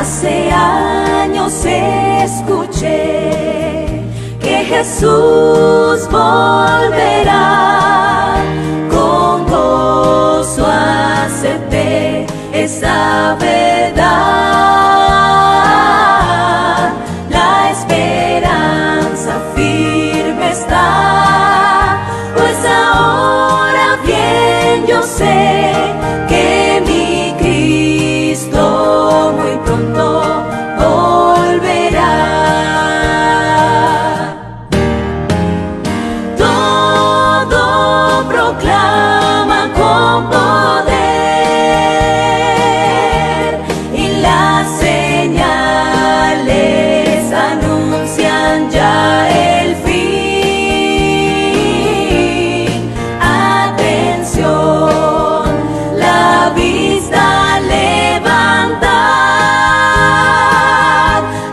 Hace años escuché que Jesús volverá, con gozo acepté esa verdad. La esperanza firme está, pues ahora bien yo sé que mi Cristo muy pronto volverá. Todo proclama con poder y las señales anuncian ya el fin. Atención, la vista levantad,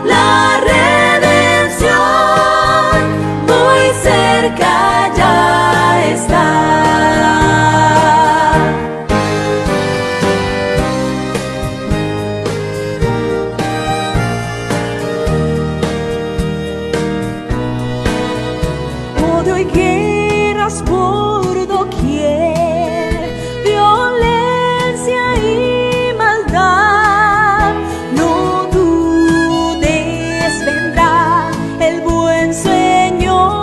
la redención muy cerca ya está. Odio y guerras por doquier, violencia y maldad. No dudes, vendrá el buen Señor.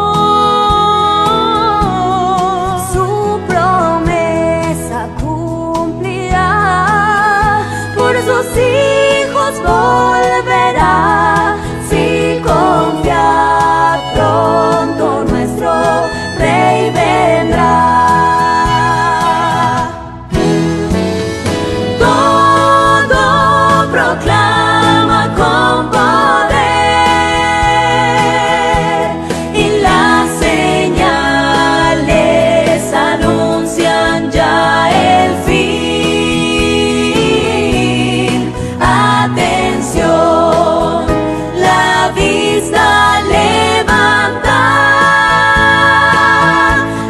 Su promesa cumplirá, por sus hijos volverá. Si confía, pronto nuestro Rey vendrá. Todo proclama con poder y las señales anuncian ya el fin. Atención, la vista levanta,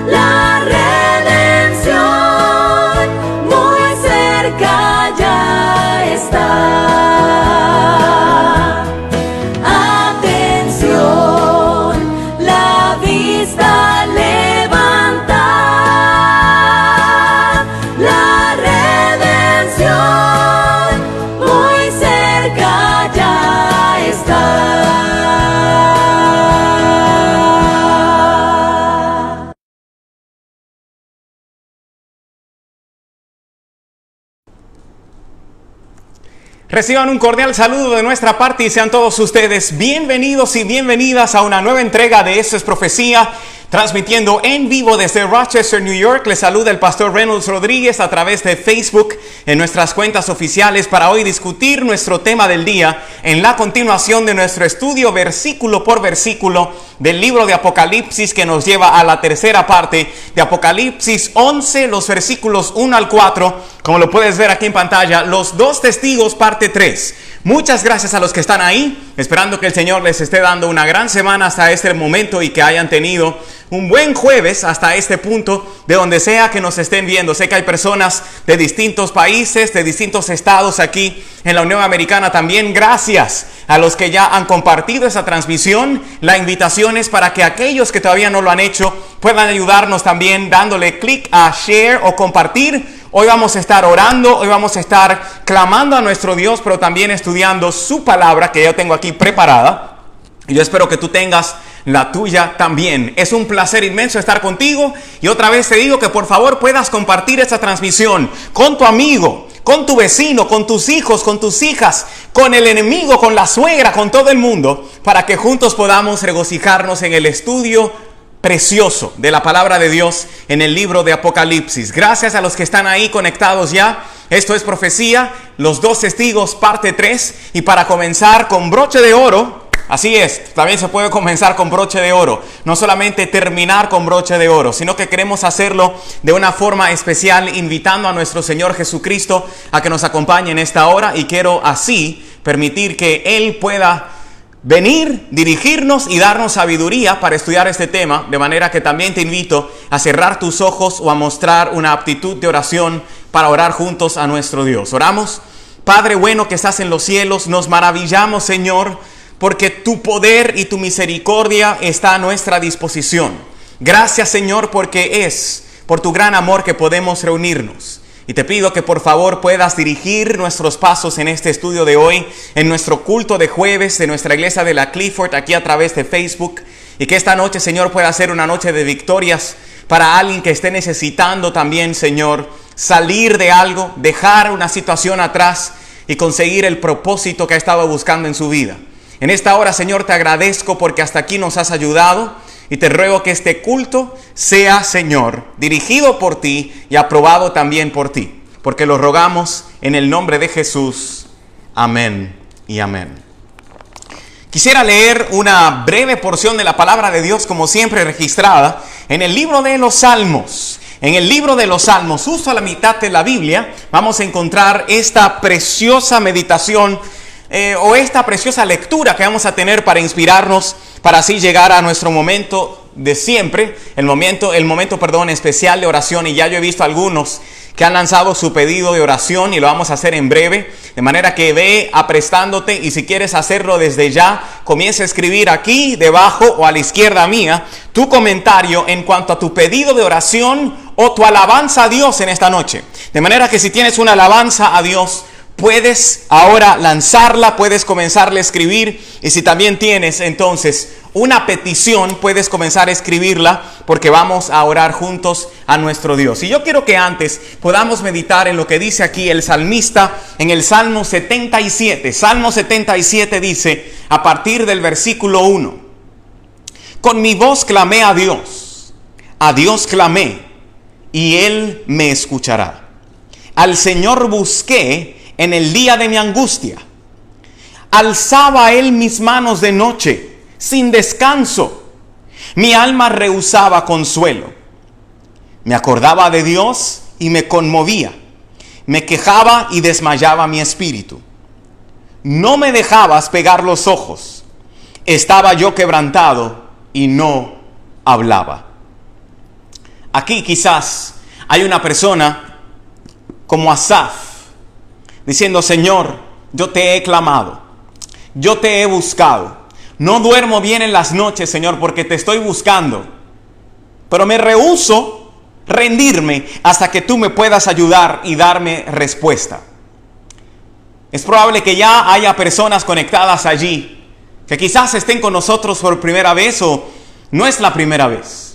la redención muy cerca ya está. Atención, la vista levanta, la redención muy cerca ya está. Reciban un cordial saludo de nuestra parte y sean todos ustedes bienvenidos y bienvenidas a una nueva entrega de Esto es Profecía, transmitiendo en vivo desde Rochester, New York. Les saluda el pastor Reynolds Rodríguez a través de Facebook en nuestras cuentas oficiales para hoy discutir nuestro tema del día en la continuación de nuestro estudio versículo por versículo del libro de Apocalipsis, que nos lleva a la tercera parte de Apocalipsis 11, los versículos 1 al 4, como lo puedes ver aquí en pantalla, los dos testigos, parte 3. Muchas gracias a los que están ahí, esperando que el Señor les esté dando una gran semana hasta este momento y que hayan tenido un buen jueves hasta este punto, de donde sea que nos estén viendo. Sé que hay personas de distintos países, de distintos estados aquí en la Unión Americana también. Gracias a los que ya han compartido esa transmisión. La invitación es para que aquellos que todavía no lo han hecho puedan ayudarnos también dándole clic a share o compartir. Hoy vamos a estar orando, hoy vamos a estar clamando a nuestro Dios, pero también estudiando su palabra que yo tengo aquí preparada. Y yo espero que tú tengas la tuya también. Es un placer inmenso estar contigo. Y otra vez te digo que por favor puedas compartir esta transmisión con tu amigo, con tu vecino, con tus hijos, con tus hijas, con el enemigo, con la suegra, con todo el mundo, para que juntos podamos regocijarnos en el estudio precioso de la palabra de Dios en el libro de Apocalipsis. Gracias a los que están ahí conectados ya. Esto es Profecía, los dos testigos, parte 3. Y para comenzar con broche de oro, así es, también se puede comenzar con broche de oro. No solamente terminar con broche de oro, sino que queremos hacerlo de una forma especial, invitando a nuestro Señor Jesucristo a que nos acompañe en esta hora. Y quiero así permitir que Él pueda venir, dirigirnos y darnos sabiduría para estudiar este tema, de manera que también te invito a cerrar tus ojos o a mostrar una aptitud de oración para orar juntos a nuestro Dios. Oramos. Padre bueno que estás en los cielos, nos maravillamos, Señor, porque tu poder y tu misericordia está a nuestra disposición. Gracias, Señor, porque es por tu gran amor que podemos reunirnos. Y te pido que por favor puedas dirigir nuestros pasos en este estudio de hoy, en nuestro culto de jueves de nuestra iglesia de la Clifford, aquí a través de Facebook. Y que esta noche, Señor, pueda ser una noche de victorias para alguien que esté necesitando también, Señor, salir de algo, dejar una situación atrás y conseguir el propósito que ha estado buscando en su vida. En esta hora, Señor, te agradezco porque hasta aquí nos has ayudado y te ruego que este culto sea, Señor, dirigido por ti y aprobado también por ti, porque lo rogamos en el nombre de Jesús. Amén y amén. Quisiera leer una breve porción de la palabra de Dios, como siempre registrada, en el libro de los Salmos. En el libro de los Salmos, justo a la mitad de la Biblia, vamos a encontrar esta preciosa meditación o esta preciosa lectura que vamos a tener para inspirarnos, para así llegar a nuestro momento de siempre, el momento especial de oración. Y ya yo he visto algunos que han lanzado su pedido de oración y lo vamos a hacer en breve, de manera que ve aprestándote, y si quieres hacerlo desde ya, comienza a escribir aquí debajo o a la izquierda mía tu comentario en cuanto a tu pedido de oración o tu alabanza a Dios en esta noche. De manera que si tienes una alabanza a Dios, puedes ahora lanzarla, puedes comenzarle a escribir, y si también tienes entonces una petición, puedes comenzar a escribirla, porque vamos a orar juntos a nuestro Dios. Y yo quiero que antes podamos meditar en lo que dice aquí el salmista en el Salmo 77. Salmo 77 dice, a partir del versículo 1, con mi voz clamé a Dios clamé, y Él me escuchará. Al Señor busqué en el día de mi angustia. Alzaba Él mis manos de noche, sin descanso. Mi alma rehusaba consuelo. Me acordaba de Dios y me conmovía. Me quejaba y desmayaba mi espíritu. No me dejabas pegar los ojos. Estaba yo quebrantado y no hablaba. Aquí quizás hay una persona como Asaf, diciendo, Señor, yo te he clamado, yo te he buscado. No duermo bien en las noches, Señor, porque te estoy buscando. Pero me rehúso rendirme hasta que tú me puedas ayudar y darme respuesta. Es probable que ya haya personas conectadas allí, que quizás estén con nosotros por primera vez o no es la primera vez.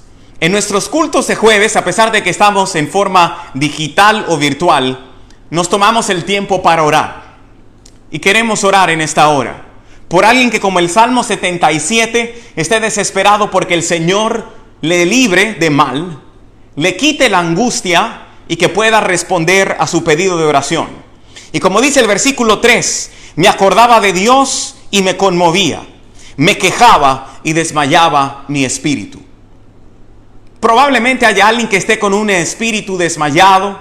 En nuestros cultos de jueves, a pesar de que estamos en forma digital o virtual, nos tomamos el tiempo para orar. Y queremos orar en esta hora por alguien que, como el Salmo 77, esté desesperado porque el Señor le libre de mal, le quite la angustia y que pueda responder a su pedido de oración. Y como dice el versículo 3, me acordaba de Dios y me conmovía, me quejaba y desmayaba mi espíritu. Probablemente haya alguien que esté con un espíritu desmayado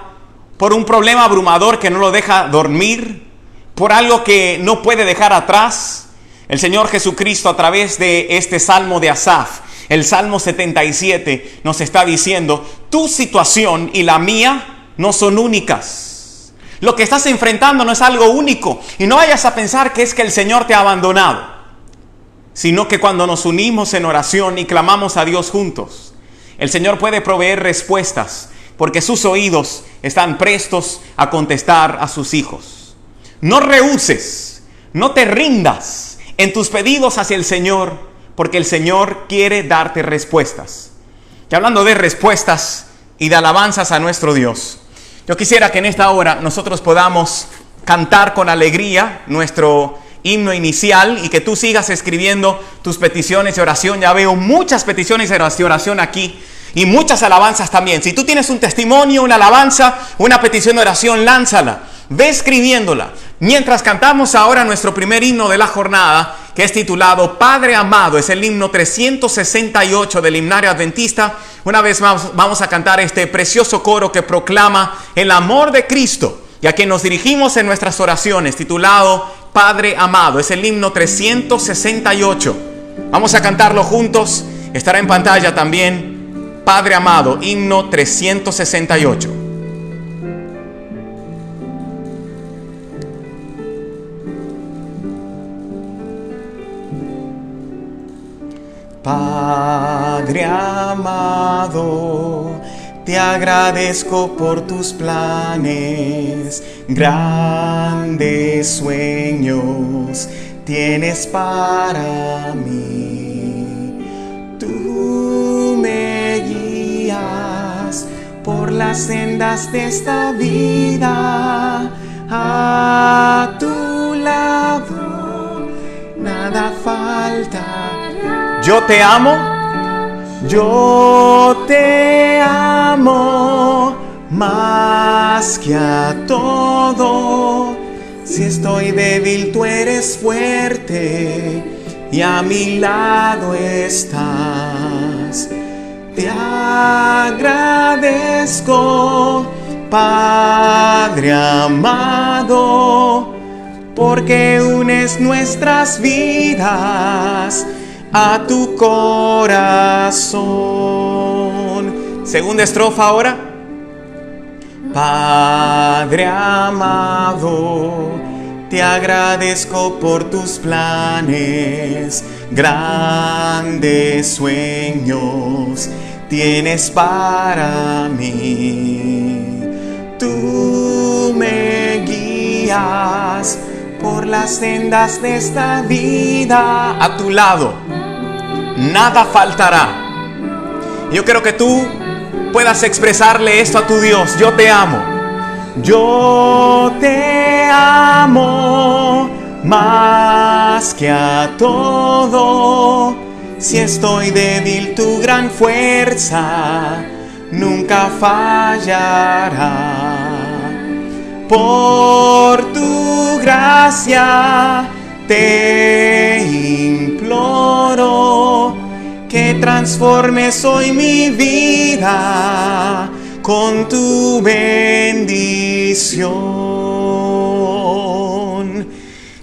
por un problema abrumador que no lo deja dormir, por algo que no puede dejar atrás. El Señor Jesucristo, a través de este Salmo de Asaf, el Salmo 77, nos está diciendo, tu situación y la mía no son únicas. Lo que estás enfrentando no es algo único. Y no vayas a pensar que es que el Señor te ha abandonado, sino que cuando nos unimos en oración y clamamos a Dios juntos, el Señor puede proveer respuestas, porque sus oídos están prestos a contestar a sus hijos. No rehuses, no te rindas en tus pedidos hacia el Señor, porque el Señor quiere darte respuestas. Y hablando de respuestas y de alabanzas a nuestro Dios, yo quisiera que en esta hora nosotros podamos cantar con alegría nuestro himno inicial y que tú sigas escribiendo tus peticiones de oración. Ya veo muchas peticiones de oración aquí y muchas alabanzas también. Si tú tienes un testimonio, una alabanza, una petición de oración, lánzala. Ve escribiéndola. Mientras cantamos ahora nuestro primer himno de la jornada, que es titulado Padre Amado, es el himno 368 del Himnario Adventista. Una vez más vamos a cantar este precioso coro que proclama el amor de Cristo y a quien nos dirigimos en nuestras oraciones, titulado Padre Amado. Es el himno 368. Vamos a cantarlo juntos. Estará en pantalla también. Padre Amado, himno 368. Padre amado, te agradezco por tus planes, grandes sueños tienes para mí. Tú me guías por las sendas de esta vida, a tu lado nada falta. Yo te amo más que a todo. Si estoy débil, tú eres fuerte y a mi lado estás. Te agradezco, Padre amado, porque unes nuestras vidas a tu corazón. Segunda estrofa ahora. Padre amado, te agradezco por tus planes, grandes sueños tienes para mí. Tú me guías por las sendas de esta vida, a tu lado nada faltará. Yo quiero que tú puedas expresarle esto a tu Dios. Yo te amo. Yo te amo más que a todo. Si estoy débil, tu gran fuerza nunca fallará. Por tu gracia te imploro que transformes hoy mi vida con tu bendición.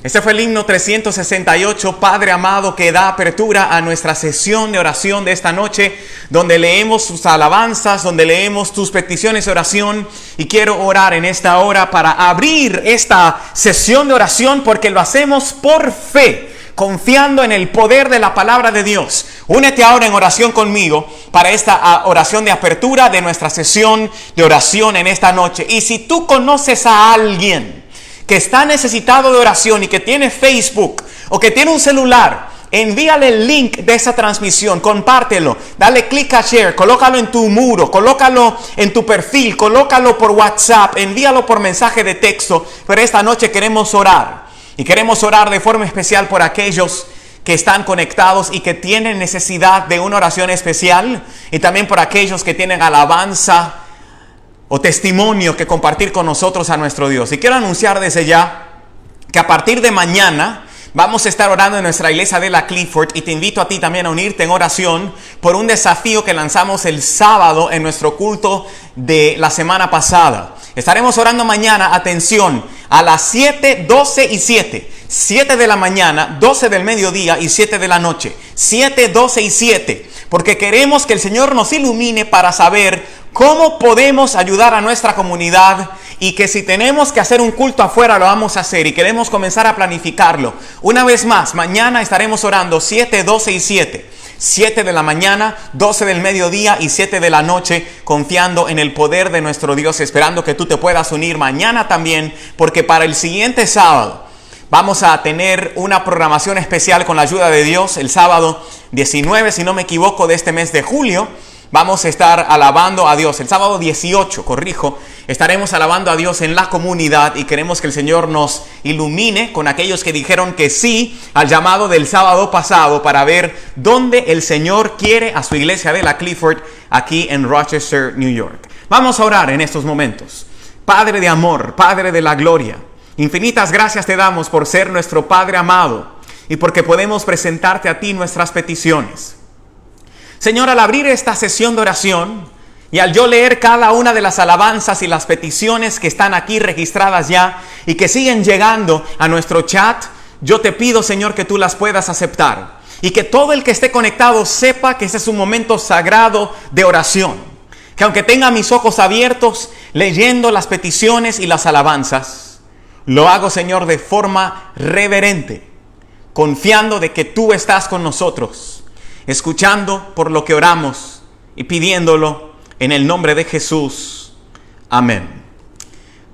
Este fue el himno 368, Padre amado, que da apertura a nuestra sesión de oración de esta noche, donde leemos tus alabanzas, donde leemos tus peticiones de oración. Y quiero orar en esta hora para abrir esta sesión de oración, porque lo hacemos por fe, confiando en el poder de la palabra de Dios. Únete ahora en oración conmigo para esta oración de apertura de nuestra sesión de oración en esta noche. Y si tú conoces a alguien que está necesitado de oración y que tiene Facebook o que tiene un celular, envíale el link de esa transmisión, compártelo, dale click a share, colócalo en tu muro, colócalo en tu perfil, colócalo por WhatsApp, envíalo por mensaje de texto. Pero esta noche queremos orar. Y queremos orar de forma especial por aquellos que están conectados y que tienen necesidad de una oración especial. Y también por aquellos que tienen alabanza o testimonio que compartir con nosotros a nuestro Dios. Y quiero anunciar desde ya que a partir de mañana vamos a estar orando en nuestra iglesia de la Clifford. Y te invito a ti también a unirte en oración por un desafío que lanzamos el sábado en nuestro culto de la semana pasada. Estaremos orando mañana, atención, a las 7, 12 y 7. 7 de la mañana, 12 del mediodía y 7 de la noche. 7, 12 y 7. Porque queremos que el Señor nos ilumine para saber cómo podemos ayudar a nuestra comunidad. Y que si tenemos que hacer un culto afuera, lo vamos a hacer. Y queremos comenzar a planificarlo. Una vez más, mañana estaremos orando 7, 12 y 7. 7 de la mañana, 12 del mediodía y 7 de la noche, confiando en el poder de nuestro Dios, esperando que tú te puedas unir mañana también, porque para el siguiente sábado vamos a tener una programación especial con la ayuda de Dios. El sábado 19, si no me equivoco, de este mes de julio, vamos a estar alabando a Dios. El sábado 18, estaremos alabando a Dios en la comunidad y queremos que el Señor nos ilumine con aquellos que dijeron que sí al llamado del sábado pasado para ver dónde el Señor quiere a su iglesia de la Clifford aquí en Rochester, New York. Vamos a orar en estos momentos. Padre de amor, Padre de la gloria, infinitas gracias te damos por ser nuestro Padre amado y porque podemos presentarte a ti nuestras peticiones. Señor, al abrir esta sesión de oración y al yo leer cada una de las alabanzas y las peticiones que están aquí registradas ya y que siguen llegando a nuestro chat, yo te pido, Señor, que tú las puedas aceptar y que todo el que esté conectado sepa que ese es un momento sagrado de oración. Que aunque tenga mis ojos abiertos leyendo las peticiones y las alabanzas, lo hago, Señor, de forma reverente, confiando de que tú estás con nosotros. escuchando por lo que oramos y pidiéndolo en el nombre de Jesús. Amén.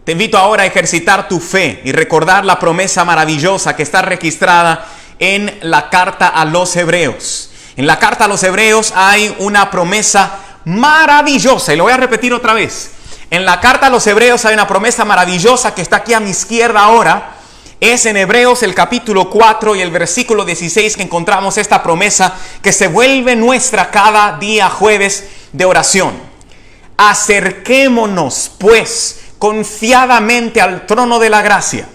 Te invito ahora a ejercitar tu fe y recordar la promesa maravillosa que está registrada en la carta a los Hebreos. En la carta a los Hebreos hay una promesa maravillosa, y lo voy a repetir otra vez. En la carta a los Hebreos hay una promesa maravillosa que está aquí a mi izquierda ahora. Es en Hebreos el capítulo 4 y el versículo 16 que encontramos esta promesa que se vuelve nuestra cada día jueves de oración. Acerquémonos pues confiadamente al trono de la gracia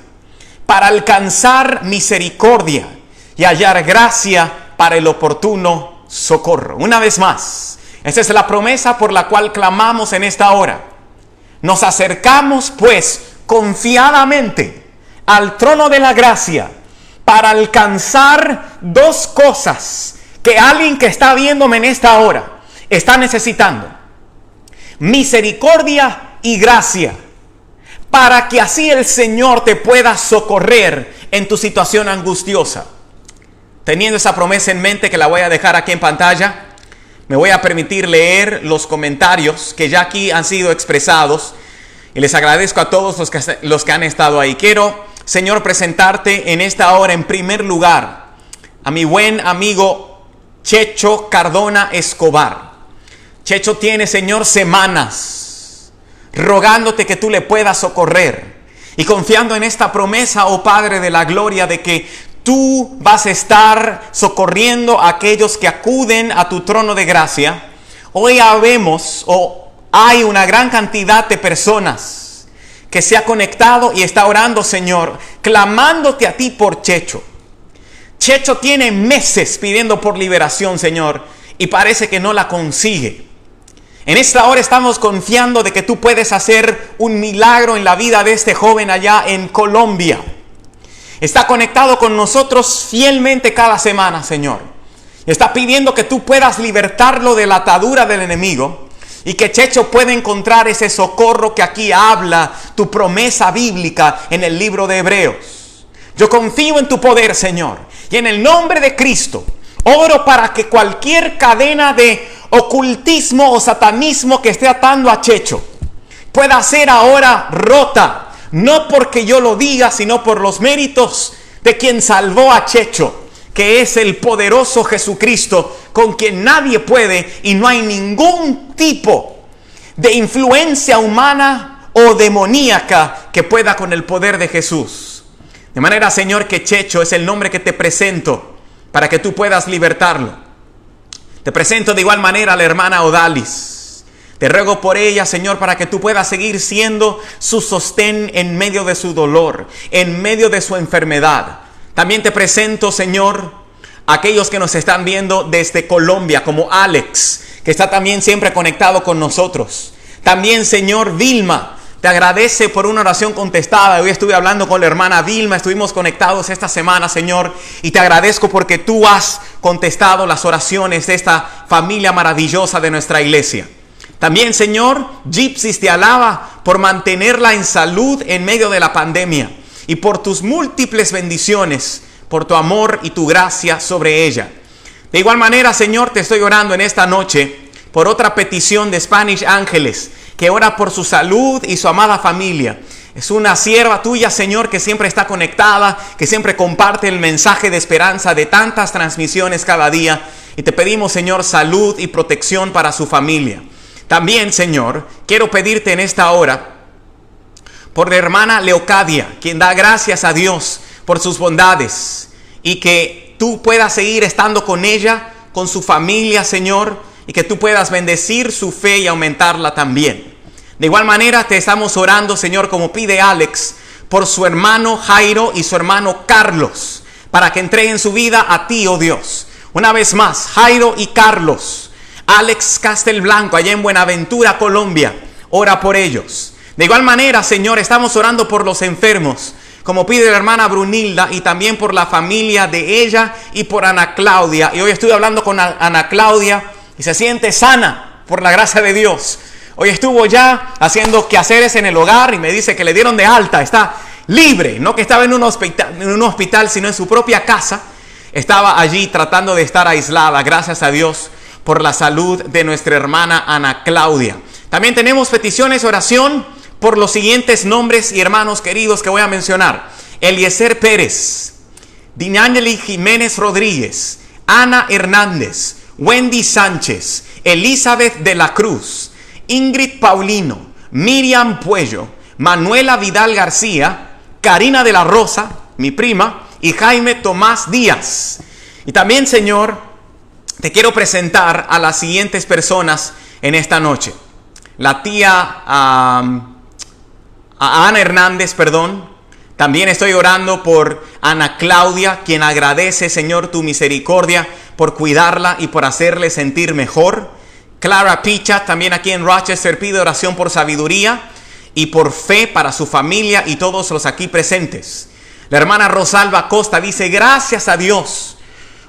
para alcanzar misericordia y hallar gracia para el oportuno socorro. Una vez más, esa es la promesa por la cual clamamos en esta hora. Nos acercamos pues confiadamente al trono de la gracia para alcanzar dos cosas que alguien que está viéndome en esta hora está necesitando: misericordia y gracia, para que así el Señor te pueda socorrer en tu situación angustiosa. Teniendo esa promesa en mente, que la voy a dejar aquí en pantalla, me voy a permitir leer los comentarios que ya aquí han sido expresados, y les agradezco a todos los que han estado ahí. Quiero, Señor, presentarte en esta hora en primer lugar a mi buen amigo Checho Cardona Escobar. Checho tiene, Señor, semanas rogándote que tú le puedas socorrer y confiando en esta promesa, oh Padre de la gloria, de que tú vas a estar socorriendo a aquellos que acuden a tu trono de gracia. Hoy hay una gran cantidad de personas que se ha conectado y está orando, Señor, clamándote a ti por Checho. Checho tiene meses pidiendo por liberación, Señor, y parece que no la consigue. En esta hora estamos confiando de que tú puedes hacer un milagro en la vida de este joven allá en Colombia. Está conectado con nosotros fielmente cada semana, Señor. Está pidiendo que tú puedas libertarlo de la atadura del enemigo y que Checho pueda encontrar ese socorro que aquí habla tu promesa bíblica en el libro de Hebreos. Yo confío en tu poder, Señor, y en el nombre de Cristo oro para que cualquier cadena de ocultismo o satanismo que esté atando a Checho pueda ser ahora rota. No porque yo lo diga, sino por los méritos de quien salvó a Checho, que es el poderoso Jesucristo, con quien nadie puede y no hay ningún tipo de influencia humana o demoníaca que pueda con el poder de Jesús. De manera, Señor, que Checho es el nombre que te presento para que tú puedas libertarlo. Te presento de igual manera a la hermana Odalis. Te ruego por ella, Señor, para que tú puedas seguir siendo su sostén en medio de su dolor, en medio de su enfermedad. También te presento, Señor, a aquellos que nos están viendo desde Colombia, como Alex, que está también siempre conectado con nosotros. También, Señor, Vilma, te agradece por una oración contestada. Hoy estuve hablando con la hermana Vilma, estuvimos conectados esta semana, Señor, y te agradezco porque tú has contestado las oraciones de esta familia maravillosa de nuestra iglesia. También, Señor, Gypsy te alaba por mantenerla en salud en medio de la pandemia y por tus múltiples bendiciones, por tu amor y tu gracia sobre ella. De igual manera, Señor, te estoy orando en esta noche por otra petición de Spanish Ángeles, que ora por su salud y su amada familia. Es una sierva tuya, Señor, que siempre está conectada, que siempre comparte el mensaje de esperanza de tantas transmisiones cada día. Y te pedimos, Señor, salud y protección para su familia. También, Señor, quiero pedirte en esta hora por la hermana Leocadia, quien da gracias a Dios por sus bondades y que tú puedas seguir estando con ella, con su familia, Señor, y que tú puedas bendecir su fe y aumentarla también. De igual manera te estamos orando, Señor, como pide Alex, por su hermano Jairo y su hermano Carlos, para que entreguen su vida a ti, oh Dios. Una vez más, Jairo y Carlos. Alex Castelblanco, allá en Buenaventura, Colombia, ora por ellos. De igual manera, Señor, estamos orando por los enfermos, como pide la hermana Brunilda, y también por la familia de ella y por Ana Claudia. Y hoy estuve hablando con Ana Claudia y se siente sana por la gracia de Dios. Hoy estuvo ya haciendo quehaceres en el hogar y me dice que le dieron de alta, está libre, no que estaba en un hospital, sino en su propia casa. estaba allí tratando de estar aislada. Gracias a Dios por la salud de nuestra hermana Ana Claudia. También tenemos peticiones de oración por los siguientes nombres y hermanos queridos que voy a mencionar: Eliezer Pérez, Dinangeli Jiménez Rodríguez, Ana Hernández, Wendy Sánchez, Elizabeth de la Cruz, Ingrid Paulino, Miriam Puello, Manuela Vidal García, Karina de la Rosa, mi prima, y Jaime Tomás Díaz. Y también, Señor, te quiero presentar a las siguientes personas en esta noche. La tía a Ana Hernández, También estoy orando por Ana Claudia, quien agradece, Señor, tu misericordia por cuidarla y por hacerle sentir mejor. Clara Picha, también aquí en Rochester, pide oración por sabiduría y por fe para su familia y todos los aquí presentes. La hermana Rosalba Costa dice: gracias a Dios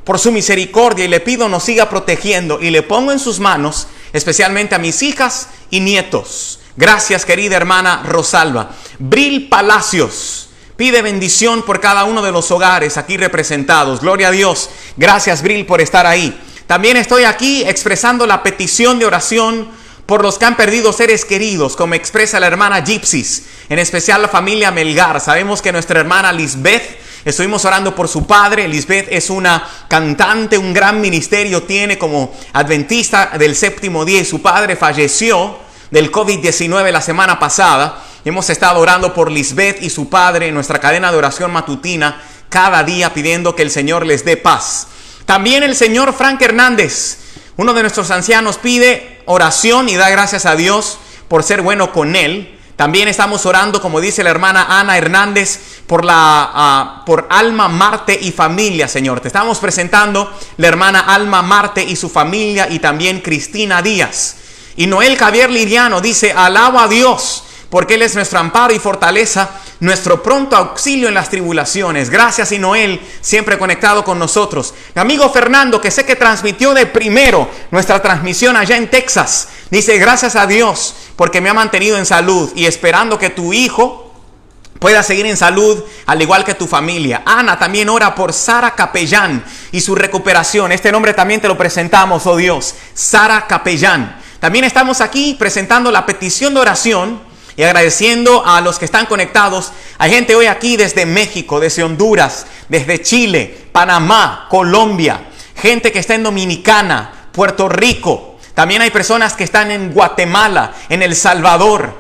por su misericordia, y le pido nos siga protegiendo, y le pongo en sus manos especialmente a mis hijas y nietos. Gracias, querida hermana Rosalba. Bril Palacios pide bendición por cada uno de los hogares aquí representados. Gloria a Dios. Gracias, Bril, por estar ahí. También estoy aquí expresando la petición de oración por los que han perdido seres queridos, como expresa la hermana Gypsies, en especial la familia Melgar. Sabemos que nuestra hermana Lisbeth, estuvimos orando por su padre. Lisbeth es una cantante, un gran ministerio tiene como adventista del séptimo día, y su padre falleció del COVID-19 la semana pasada. Hemos estado orando por Lisbeth y su padre en nuestra cadena de oración matutina cada día, pidiendo que el Señor les dé paz. También el señor Frank Hernández, uno de nuestros ancianos, pide oración y da gracias a Dios por ser bueno con él. También estamos orando, como dice la hermana Ana Hernández, por Alma Marte y familia, Señor. Te estamos presentando la hermana Alma Marte y su familia, y también Cristina Díaz. Y Noel Javier Liriano dice: alabo a Dios, porque Él es nuestro amparo y fortaleza, nuestro pronto auxilio en las tribulaciones. Gracias, y Noel, siempre conectado con nosotros. Mi amigo Fernando, que sé que transmitió de primero nuestra transmisión allá en Texas, dice: gracias a Dios, porque me ha mantenido en salud, y esperando que tu hijo pueda seguir en salud, al igual que tu familia. Ana también ora por Sara Capellán y su recuperación. Este nombre también te lo presentamos, oh Dios, Sara Capellán. También estamos aquí presentando la petición de oración y agradeciendo a los que están conectados. Hay gente hoy aquí desde México, desde Honduras, desde Chile, Panamá, Colombia. Gente que está en Dominicana, Puerto Rico. También hay personas que están en Guatemala, en El Salvador.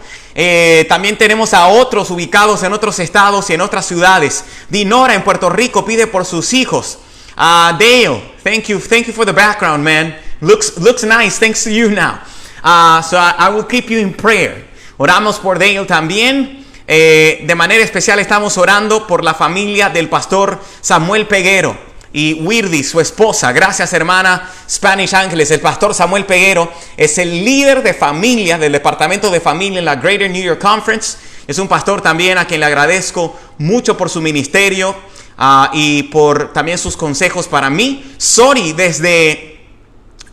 También tenemos a otros ubicados en otros estados y en otras ciudades. Dinora en Puerto Rico pide por sus hijos. Dale, thank you for the background, man. Looks nice, thanks to you now. So I will keep you in prayer. Oramos por Dale también. De manera especial estamos orando por la familia del pastor Samuel Peguero y Wirdi, su esposa. Gracias, hermana Spanish Ángeles. El pastor Samuel Peguero es el líder de familia del departamento de familia en la Greater New York Conference. Es un pastor también a quien le agradezco mucho por su ministerio y por también sus consejos para mí. Sori desde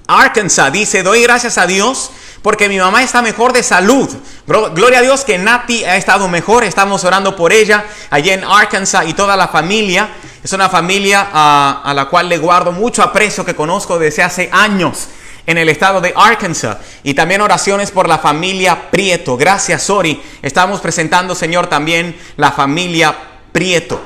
Arkansas dice: doy gracias a Dios porque mi mamá está mejor de salud. Gloria a Dios que Nati ha estado mejor. Estamos orando por ella allá en Arkansas y toda la familia. Es una familia a la cual le guardo mucho aprecio, que conozco desde hace años en el estado de Arkansas. Y también oraciones por la familia Prieto. Gracias, Sori. Estamos presentando, Señor, también la familia Prieto.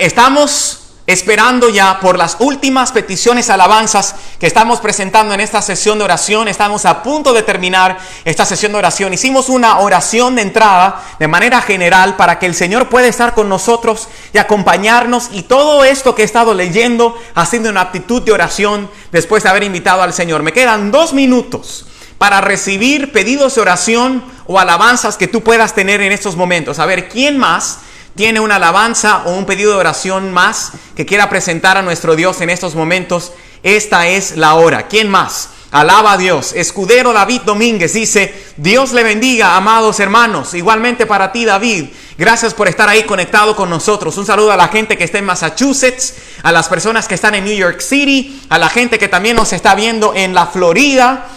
Estamos esperando ya por las últimas peticiones, alabanzas que estamos presentando en esta sesión de oración. Estamos a punto de terminar esta sesión de oración. Hicimos una oración de entrada de manera general para que el Señor pueda estar con nosotros y acompañarnos, y todo esto que he estado leyendo ha sido una actitud de oración después de haber invitado al Señor. Me quedan 2 minutos para recibir pedidos de oración o alabanzas que tú puedas tener en estos momentos. A ver, ¿quién más tiene una alabanza o un pedido de oración más que quiera presentar a nuestro Dios en estos momentos? Esta es la hora. ¿Quién más? Alaba a Dios. Escudero David Domínguez dice: Dios le bendiga, amados hermanos. Igualmente para ti, David. Gracias por estar ahí conectado con nosotros. Un saludo a la gente que está en Massachusetts, a las personas que están en New York City, a la gente que también nos está viendo en la Florida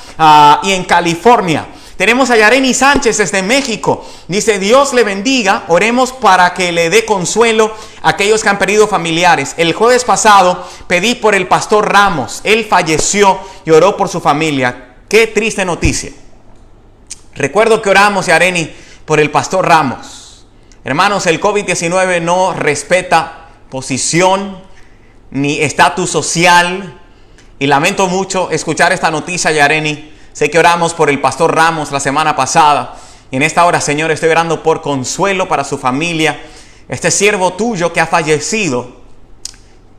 y en California. Tenemos a Yareni Sánchez desde México. Dice, Dios le bendiga, oremos para que le dé consuelo a aquellos que han perdido familiares. El jueves pasado pedí por el pastor Ramos. Él falleció y oró por su familia. Qué triste noticia. Recuerdo que oramos, Yareni, por el pastor Ramos. Hermanos, el COVID-19 no respeta posición ni estatus social. Y lamento mucho escuchar esta noticia, Yareni. Sé que oramos por el pastor Ramos la semana pasada. Y en esta hora, Señor, estoy orando por consuelo para su familia. Este siervo tuyo que ha fallecido,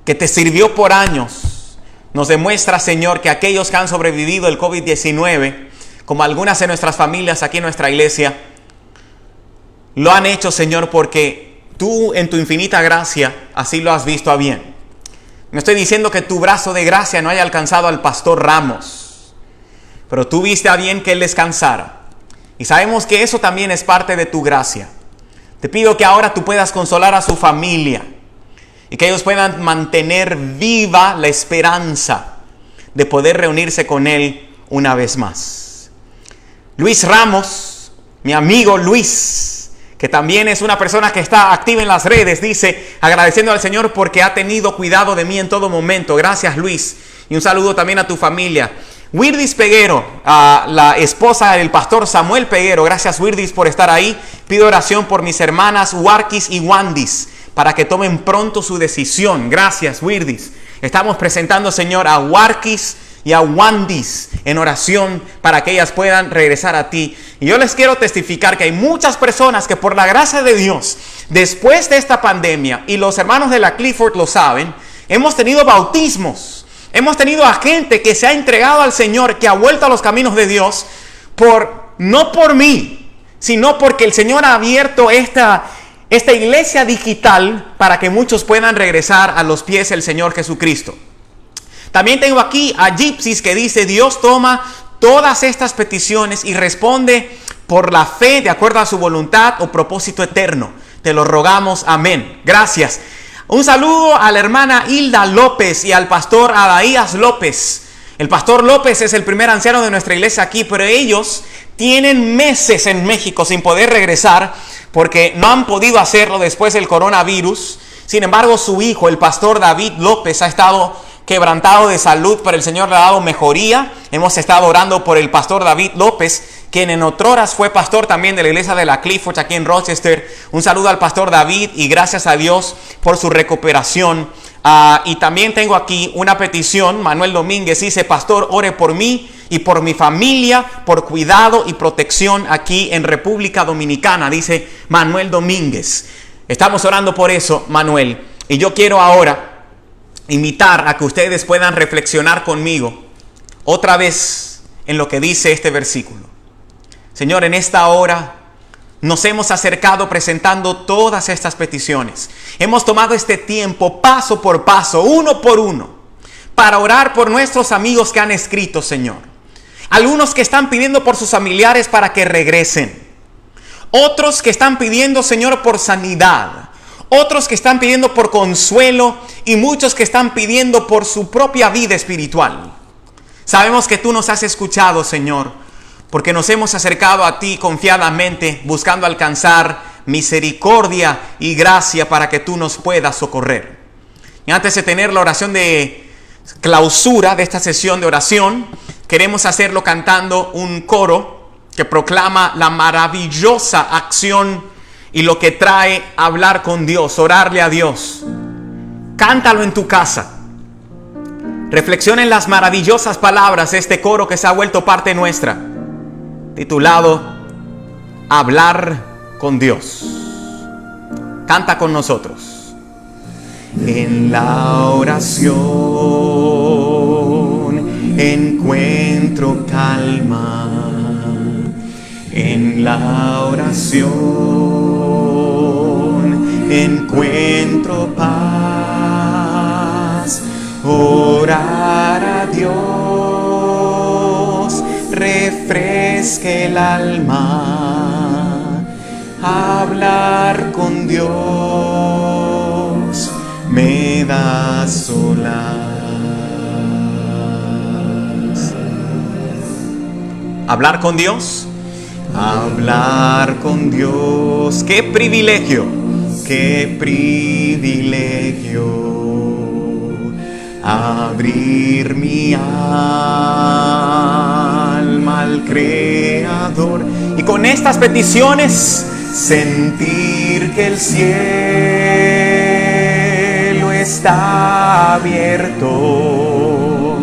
que te sirvió por años, nos demuestra, Señor, que aquellos que han sobrevivido el COVID-19, como algunas de nuestras familias aquí en nuestra iglesia, lo han hecho, Señor, porque tú en tu infinita gracia así lo has visto a bien. No estoy diciendo que tu brazo de gracia no haya alcanzado al pastor Ramos, pero tú viste a bien que él descansara. Y sabemos que eso también es parte de tu gracia. Te pido que ahora tú puedas consolar a su familia y que ellos puedan mantener viva la esperanza de poder reunirse con él una vez más. Luis Ramos, mi amigo Luis, que también es una persona que está activa en las redes, dice, agradeciendo al Señor porque ha tenido cuidado de mí en todo momento. Gracias, Luis. Y un saludo también a tu familia. Wirdis Peguero, la esposa del pastor Samuel Peguero. Gracias, Wirdis, por estar ahí. Pido oración por mis hermanas Warkis y Wandis para que tomen pronto su decisión. Gracias, Wirdis. Estamos presentando, Señor, a Warkis y a Wandis en oración para que ellas puedan regresar a ti. Y yo les quiero testificar que hay muchas personas que por la gracia de Dios, después de esta pandemia, y los hermanos de la Clifford lo saben, hemos tenido bautismos. Hemos tenido a gente que se ha entregado al Señor, que ha vuelto a los caminos de Dios, no por mí, sino porque el Señor ha abierto esta iglesia digital para que muchos puedan regresar a los pies del Señor Jesucristo. También tengo aquí a Gypsies que dice, Dios toma todas estas peticiones y responde por la fe de acuerdo a su voluntad o propósito eterno. Te lo rogamos, amén. Gracias. Un saludo a la hermana Hilda López y al pastor Adaías López. El pastor López es el primer anciano de nuestra iglesia aquí, pero ellos tienen meses en México sin poder regresar porque no han podido hacerlo después del coronavirus. Sin embargo, su hijo, el pastor David López, ha estado quebrantado de salud, pero el Señor le ha dado mejoría. Hemos estado orando por el pastor David López, quien en otras fue pastor también de la iglesia de la Clifford aquí en Rochester. Un saludo al pastor David y gracias a Dios por su recuperación. Y también tengo aquí una petición. Manuel Domínguez dice, pastor, ore por mí y por mi familia, por cuidado y protección aquí en República Dominicana, dice Manuel Domínguez. Estamos orando por eso, Manuel. Y yo quiero ahora invitar a que ustedes puedan reflexionar conmigo otra vez en lo que dice este versículo. Señor, en esta hora nos hemos acercado presentando todas estas peticiones. Hemos tomado este tiempo paso por paso, uno por uno, para orar por nuestros amigos que han escrito, Señor. Algunos que están pidiendo por sus familiares para que regresen. Otros que están pidiendo, Señor, por sanidad. Otros que están pidiendo por consuelo y muchos que están pidiendo por su propia vida espiritual. Sabemos que tú nos has escuchado, Señor, porque nos hemos acercado a ti confiadamente, buscando alcanzar misericordia y gracia para que tú nos puedas socorrer. Y antes de tener la oración de clausura de esta sesión de oración, queremos hacerlo cantando un coro que proclama la maravillosa acción y lo que trae hablar con Dios, orarle a Dios. Cántalo en tu casa. Reflexiona en las maravillosas palabras de este coro que se ha vuelto parte nuestra, titulado Hablar con Dios. Canta con nosotros. En la oración encuentro calma. En la oración encuentro paz. Orar a Dios refresque el alma. Hablar con Dios me da solas. Hablar con Dios hablar con Dios. ¡Qué privilegio! ¡Qué privilegio! Abrir mi alma al Creador. Y con estas peticiones, sentir que el cielo está abierto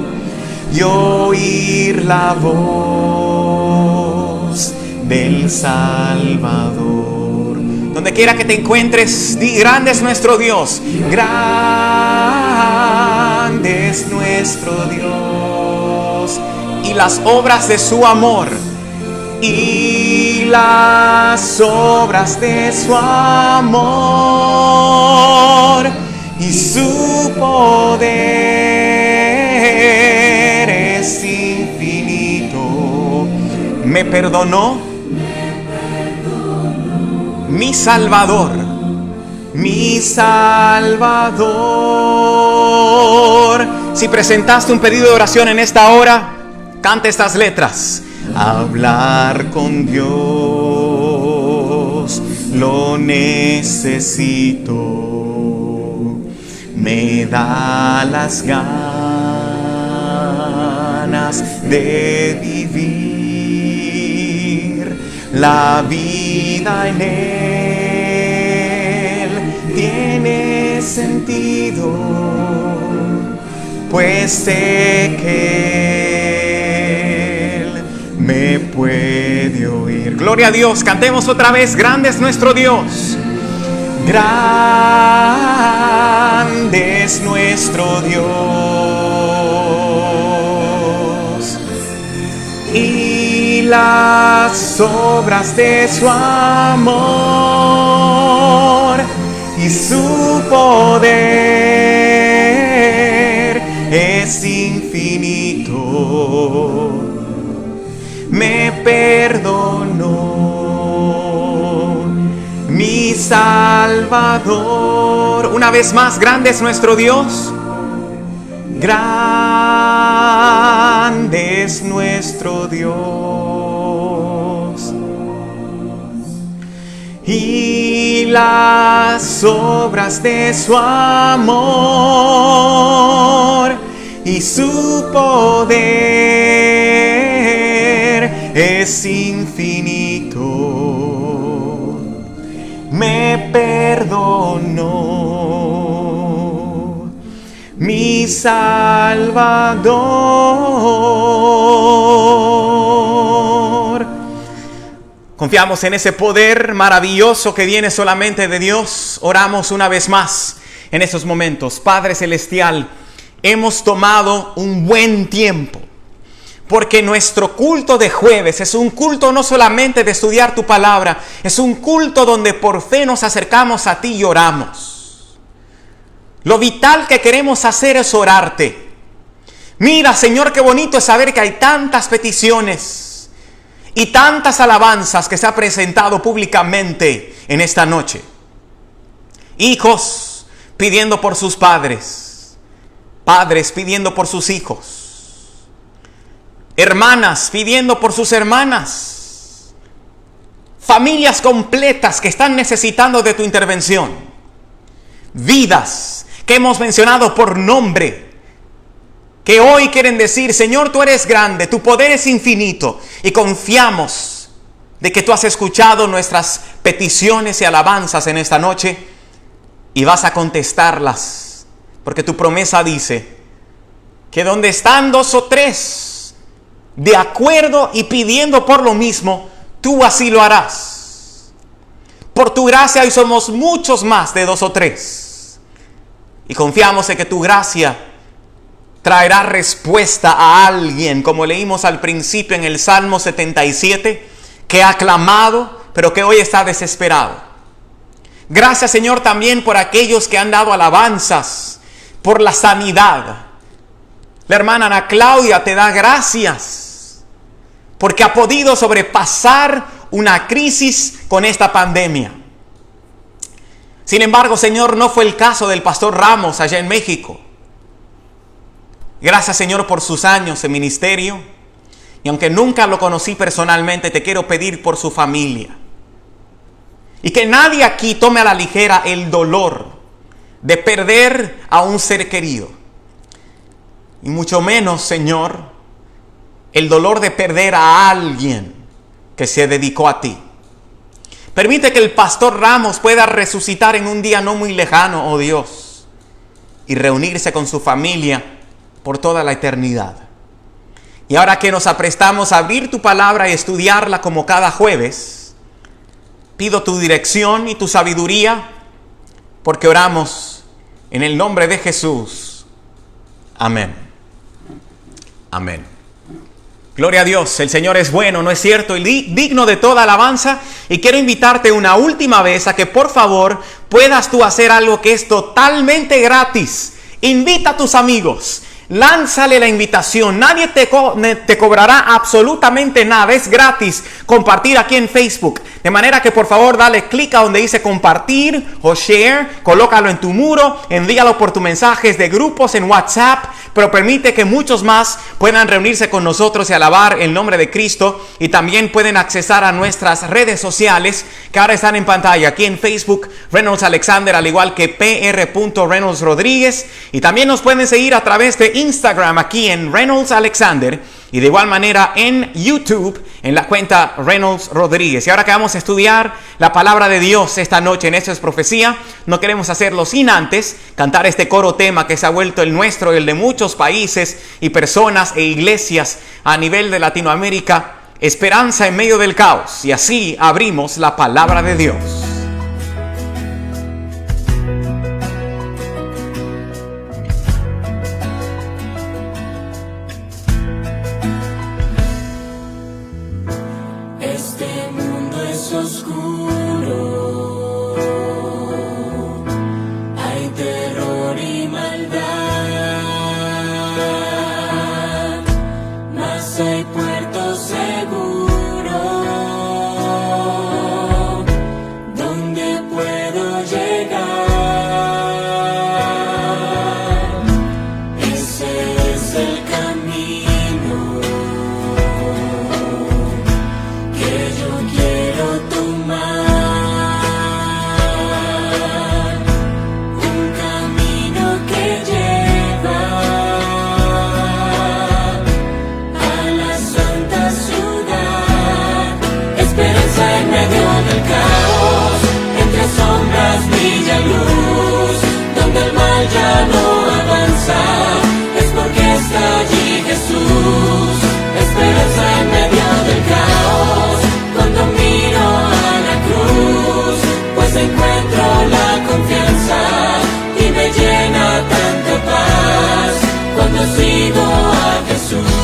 y oír la voz del Salvador. Donde quiera que te encuentres, di: grande es nuestro Dios, grande es nuestro Dios, y las obras de su amor, y las obras de su amor, y su poder es infinito. Me perdonó mi Salvador, mi Salvador. Si presentaste un pedido de oración en esta hora, cante estas letras. Hablar con Dios, lo necesito. Me da las ganas de vivir la vida en Él. Tiene sentido, pues sé que Él me puede oír. Gloria a Dios. Cantemos otra vez. Grande es nuestro Dios. Grande es nuestro Dios, y las obras de su amor, y su poder es infinito. Me perdonó mi Salvador. Una vez más, grande es nuestro Dios, grande es nuestro Dios, y las obras de su amor, y su poder es infinito. Me perdonó mi Salvador. Confiamos en ese poder maravilloso que viene solamente de Dios. Oramos una vez más en estos momentos. Padre Celestial, hemos tomado un buen tiempo, porque nuestro culto de jueves es un culto no solamente de estudiar tu palabra, es un culto donde por fe nos acercamos a ti y oramos. Lo vital que queremos hacer es orarte. Mira, Señor, qué bonito es saber que hay tantas peticiones y tantas alabanzas que se ha presentado públicamente en esta noche. Hijos pidiendo por sus padres, padres pidiendo por sus hijos, hermanas pidiendo por sus hermanas, familias completas que están necesitando de tu intervención, vidas que hemos mencionado por nombre, que hoy quieren decir: Señor, tú eres grande, tu poder es infinito, y confiamos de que tú has escuchado nuestras peticiones y alabanzas en esta noche y vas a contestarlas, porque tu promesa dice que donde están dos o tres de acuerdo y pidiendo por lo mismo, tú así lo harás. Por tu gracia hoy somos muchos más de dos o tres, y confiamos en que tu gracia traerá respuesta a alguien, como leímos al principio en el Salmo 77, que ha clamado, pero que hoy está desesperado. Gracias, Señor, también por aquellos que han dado alabanzas, por la sanidad. La hermana Ana Claudia te da gracias, porque ha podido sobrepasar una crisis con esta pandemia. Sin embargo, Señor, no fue el caso del pastor Ramos allá en México. Gracias, Señor, por sus años de ministerio. Y aunque nunca lo conocí personalmente, te quiero pedir por su familia. Y que nadie aquí tome a la ligera el dolor de perder a un ser querido. Y mucho menos, Señor, el dolor de perder a alguien que se dedicó a ti. Permite que el pastor Ramos pueda resucitar en un día no muy lejano, oh Dios, y reunirse con su familia por toda la eternidad. Y ahora que nos aprestamos a abrir tu palabra y estudiarla como cada jueves, pido tu dirección y tu sabiduría, porque oramos en el nombre de Jesús. Amén. Amén. Gloria a Dios, el Señor es bueno, ¿no es cierto? Y digno de toda alabanza. Y quiero invitarte una última vez a que por favor puedas tú hacer algo que es totalmente gratis. Invita a tus amigos. Lánzale la invitación. Nadie te cobrará absolutamente nada. Es gratis compartir aquí en Facebook. De manera que por favor dale clic a donde dice compartir o share. Colócalo en tu muro. Envíalo por tus mensajes de grupos en WhatsApp. Pero permite que muchos más puedan reunirse con nosotros y alabar el nombre de Cristo. Y también pueden accesar a nuestras redes sociales que ahora están en pantalla. Aquí en Facebook, Reynolds Alexander, al igual que Pr.Reynolds Rodríguez. Y también nos pueden seguir a través de Instagram aquí en Reynolds Alexander. Y de igual manera en YouTube, en la cuenta Reynolds Rodríguez. Y ahora que vamos a estudiar la palabra de Dios esta noche en Esto es Profecía, no queremos hacerlo sin antes cantar este coro tema que se ha vuelto el nuestro y el de muchos países y personas e iglesias a nivel de Latinoamérica. Esperanza en medio del caos. Y así abrimos la palabra de Dios. Oscuro, hay terror y maldad, mas hay puerto seguro donde puedo llegar. Ese es el camino que yo quiero tomar. Ya no avanza, es porque está allí Jesús. Esperanza en medio del caos, cuando miro a la cruz, pues encuentro la confianza y me llena tanta paz cuando sigo a Jesús.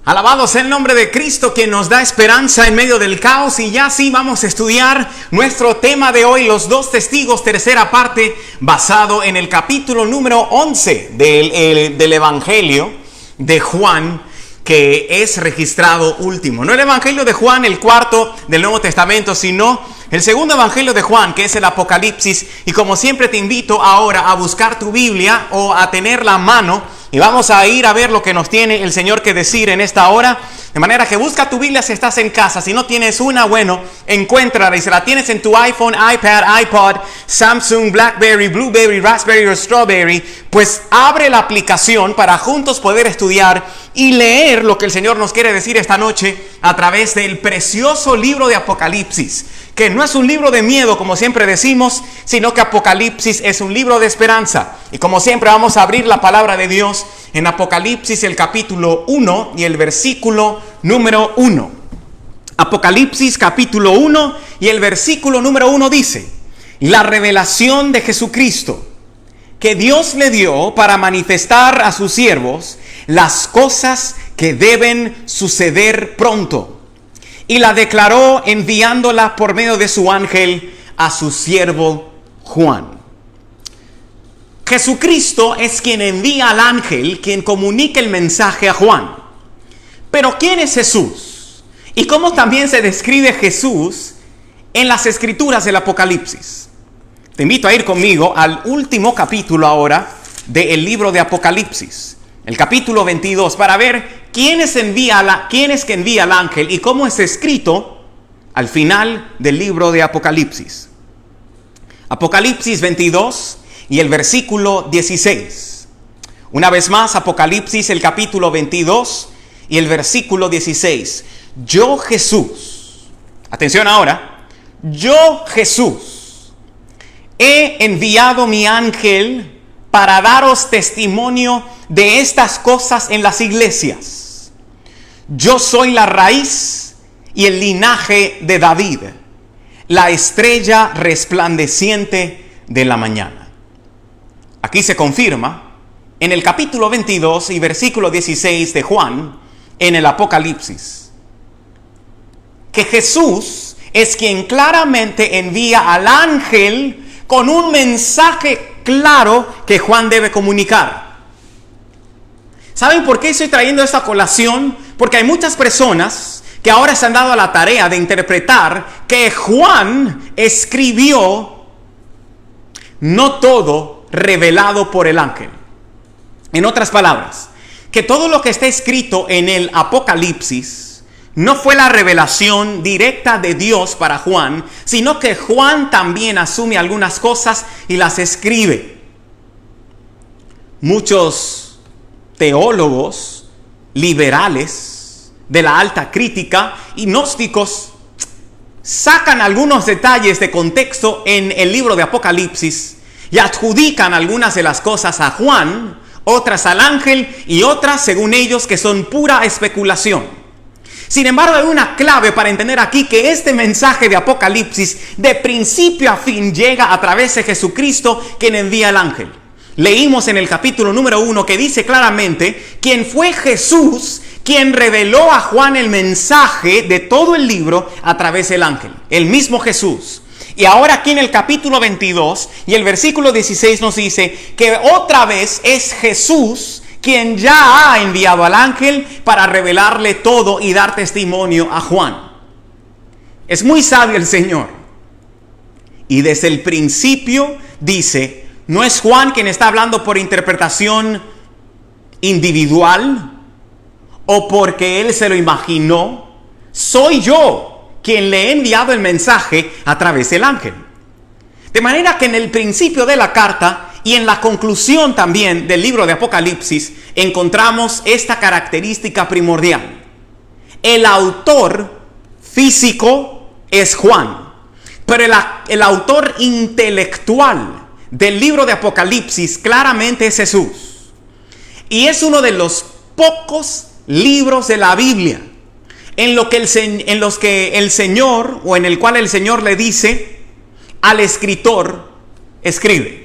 Alabado sea el nombre de Cristo, quien nos da esperanza en medio del caos. Y ya sí vamos a estudiar nuestro tema de hoy, los dos testigos, tercera parte, basado en el capítulo número 11 del Evangelio de Juan, que es registrado último. No el Evangelio de Juan, el cuarto del Nuevo Testamento, sino el segundo Evangelio de Juan, que es el Apocalipsis. Y como siempre te invito ahora a buscar tu Biblia o a tenerla a mano. Y vamos a ir a ver lo que nos tiene el Señor que decir en esta hora. De manera que busca tu Biblia si estás en casa. Si no tienes una, bueno, encuéntrala. Y si la tienes en tu iPhone, iPad, iPod, Samsung, Blackberry, Blueberry, Raspberry o Strawberry, pues abre la aplicación para juntos poder estudiar y leer lo que el Señor nos quiere decir esta noche a través del precioso libro de Apocalipsis. Que no es un libro de miedo, como siempre decimos, sino que Apocalipsis es un libro de esperanza. Y como siempre vamos a abrir la palabra de Dios en Apocalipsis, el capítulo 1 y el versículo número 1. Apocalipsis capítulo 1 y el versículo número 1 dice: la revelación de Jesucristo, que Dios le dio para manifestar a sus siervos las cosas que deben suceder pronto. Y la declaró enviándola por medio de su ángel a su siervo Juan. Jesucristo es quien envía al ángel, quien comunica el mensaje a Juan. Pero ¿quién es Jesús? Y cómo también se describe Jesús en las escrituras del Apocalipsis. Te invito a ir conmigo al último capítulo ahora del libro de Apocalipsis. El capítulo 22, para ver quién es que envía al ángel y cómo es escrito al final del libro de Apocalipsis. Apocalipsis 22 y el versículo 16. Una vez más, Apocalipsis, el capítulo 22 y el versículo 16. Yo Jesús, atención ahora, yo Jesús, he enviado mi ángel para daros testimonio de estas cosas en las iglesias. Yo soy la raíz y el linaje de David, la estrella resplandeciente de la mañana. Aquí se confirma en el capítulo 22 y versículo 16 de Juan, en el Apocalipsis, que Jesús es quien claramente envía al ángel con un mensaje claro que Juan debe comunicar. ¿Saben por qué estoy trayendo esta colación? Porque hay muchas personas que ahora se han dado a la tarea de interpretar que Juan escribió no todo revelado por el ángel. En otras palabras, que todo lo que está escrito en el Apocalipsis no fue la revelación directa de Dios para Juan, sino que Juan también asume algunas cosas y las escribe. Muchos teólogos liberales de la alta crítica y gnósticos sacan algunos detalles de contexto en el libro de Apocalipsis y adjudican algunas de las cosas a Juan, otras al ángel y otras, según ellos, que son pura especulación. Sin embargo, hay una clave para entender aquí que este mensaje de Apocalipsis de principio a fin llega a través de Jesucristo, quien envía al ángel. Leímos en el capítulo número 1 que dice claramente quién fue Jesús quien reveló a Juan el mensaje de todo el libro a través del ángel, el mismo Jesús. Y ahora aquí en el capítulo 22 y el versículo 16 nos dice que otra vez es Jesús quien ya ha enviado al ángel para revelarle todo y dar testimonio a Juan. Es muy sabio el Señor. Y desde el principio dice, no es Juan quien está hablando por interpretación individual o porque él se lo imaginó. Soy yo quien le he enviado el mensaje a través del ángel. De manera que en el principio de la carta y en la conclusión también del libro de Apocalipsis encontramos esta característica primordial. El autor físico es Juan, pero el autor intelectual del libro de Apocalipsis claramente es Jesús. Y es uno de los pocos libros de la Biblia en los que el Señor, o en el cual el Señor le dice al escritor, escribe.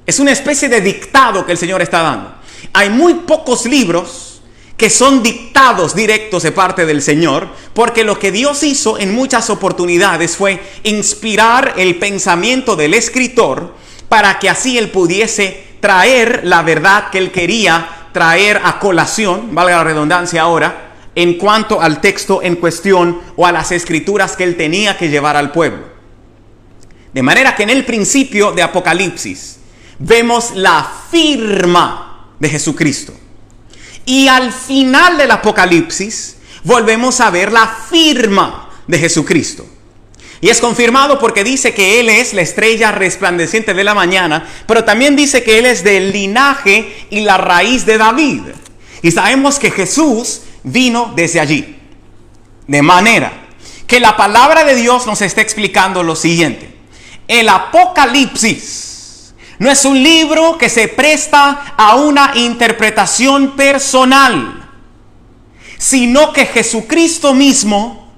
Es una especie de dictado que el Señor está dando. Hay muy pocos libros que son dictados directos de parte del Señor, porque lo que Dios hizo en muchas oportunidades fue inspirar el pensamiento del escritor para que así él pudiese traer la verdad que él quería traer a colación, valga la redundancia ahora, en cuanto al texto en cuestión o a las escrituras que él tenía que llevar al pueblo. De manera que en el principio de Apocalipsis vemos la firma de Jesucristo. Y al final del Apocalipsis volvemos a ver la firma de Jesucristo. Y es confirmado porque dice que Él es la estrella resplandeciente de la mañana, pero también dice que Él es del linaje y la raíz de David. Y sabemos que Jesús vino desde allí. De manera que la palabra de Dios nos está explicando lo siguiente. El Apocalipsis no es un libro que se presta a una interpretación personal, sino que Jesucristo mismo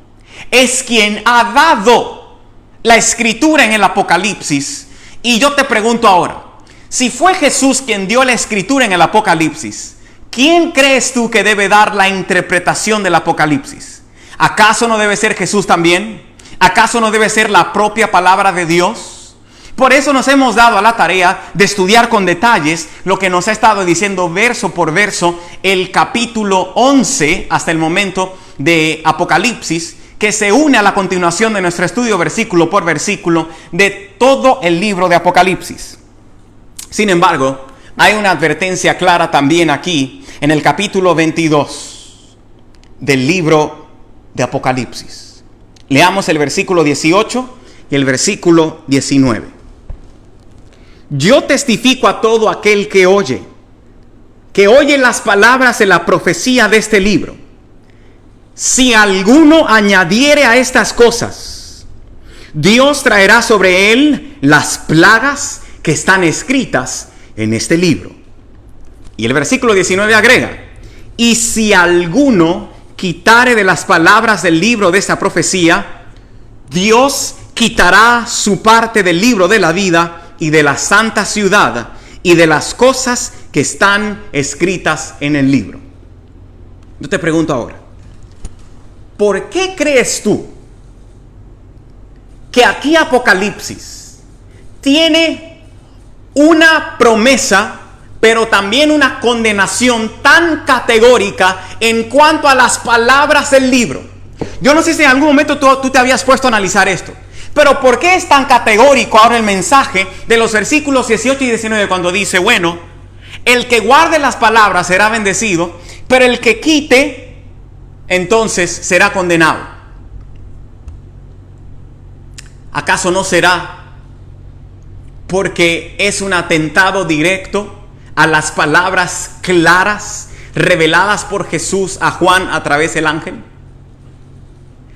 es quien ha dado la escritura en el Apocalipsis. Y yo te pregunto ahora, si fue Jesús quien dio la escritura en el Apocalipsis, ¿quién crees tú que debe dar la interpretación del Apocalipsis? ¿Acaso no debe ser Jesús también? ¿Acaso no debe ser la propia palabra de Dios? Por eso nos hemos dado a la tarea de estudiar con detalles lo que nos ha estado diciendo verso por verso el capítulo 11 hasta el momento de Apocalipsis, que se une a la continuación de nuestro estudio versículo por versículo de todo el libro de Apocalipsis. Sin embargo, hay una advertencia clara también aquí en el capítulo 22 del libro de Apocalipsis. Leamos el versículo 18 y el versículo 19. Yo testifico a todo aquel que oye las palabras de la profecía de este libro. Si alguno añadiere a estas cosas, Dios traerá sobre él las plagas que están escritas en este libro. Y el versículo 19 agrega, y si alguno quitare de las palabras del libro de esta profecía, Dios quitará su parte del libro de la vida y de la santa ciudad y de las cosas que están escritas en el libro. Yo te pregunto ahora, ¿por qué crees tú que aquí Apocalipsis tiene una promesa, pero también una condenación tan categórica en cuanto a las palabras del libro? Yo no sé si en algún momento tú te habías puesto a analizar esto. Pero ¿por qué es tan categórico ahora el mensaje de los versículos 18 y 19 cuando dice, bueno, el que guarde las palabras será bendecido, pero el que quite, entonces será condenado? ¿Acaso no será porque es un atentado directo a las palabras claras reveladas por Jesús a Juan a través del ángel?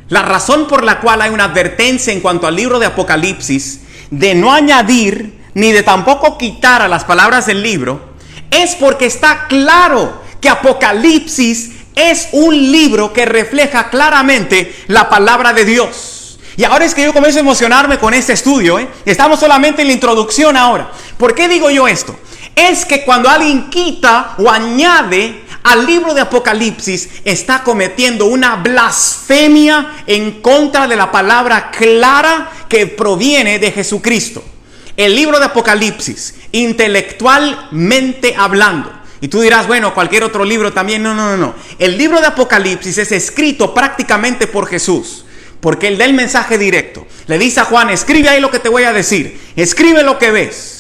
La razón por la cual hay una advertencia en cuanto al libro de Apocalipsis de no añadir ni de tampoco quitar a las palabras del libro es porque está claro que Apocalipsis es un libro que refleja claramente la palabra de Dios. Y ahora es que yo comienzo a emocionarme con este estudio, Estamos solamente en la introducción ahora. ¿Por qué digo yo esto? Es que cuando alguien quita o añade al libro de Apocalipsis, está cometiendo una blasfemia en contra de la palabra clara que proviene de Jesucristo. El libro de Apocalipsis, intelectualmente hablando, y tú dirás, bueno, cualquier otro libro también. No. El libro de Apocalipsis es escrito prácticamente por Jesús, porque él da el mensaje directo. Le dice a Juan, escribe ahí lo que te voy a decir, escribe lo que ves.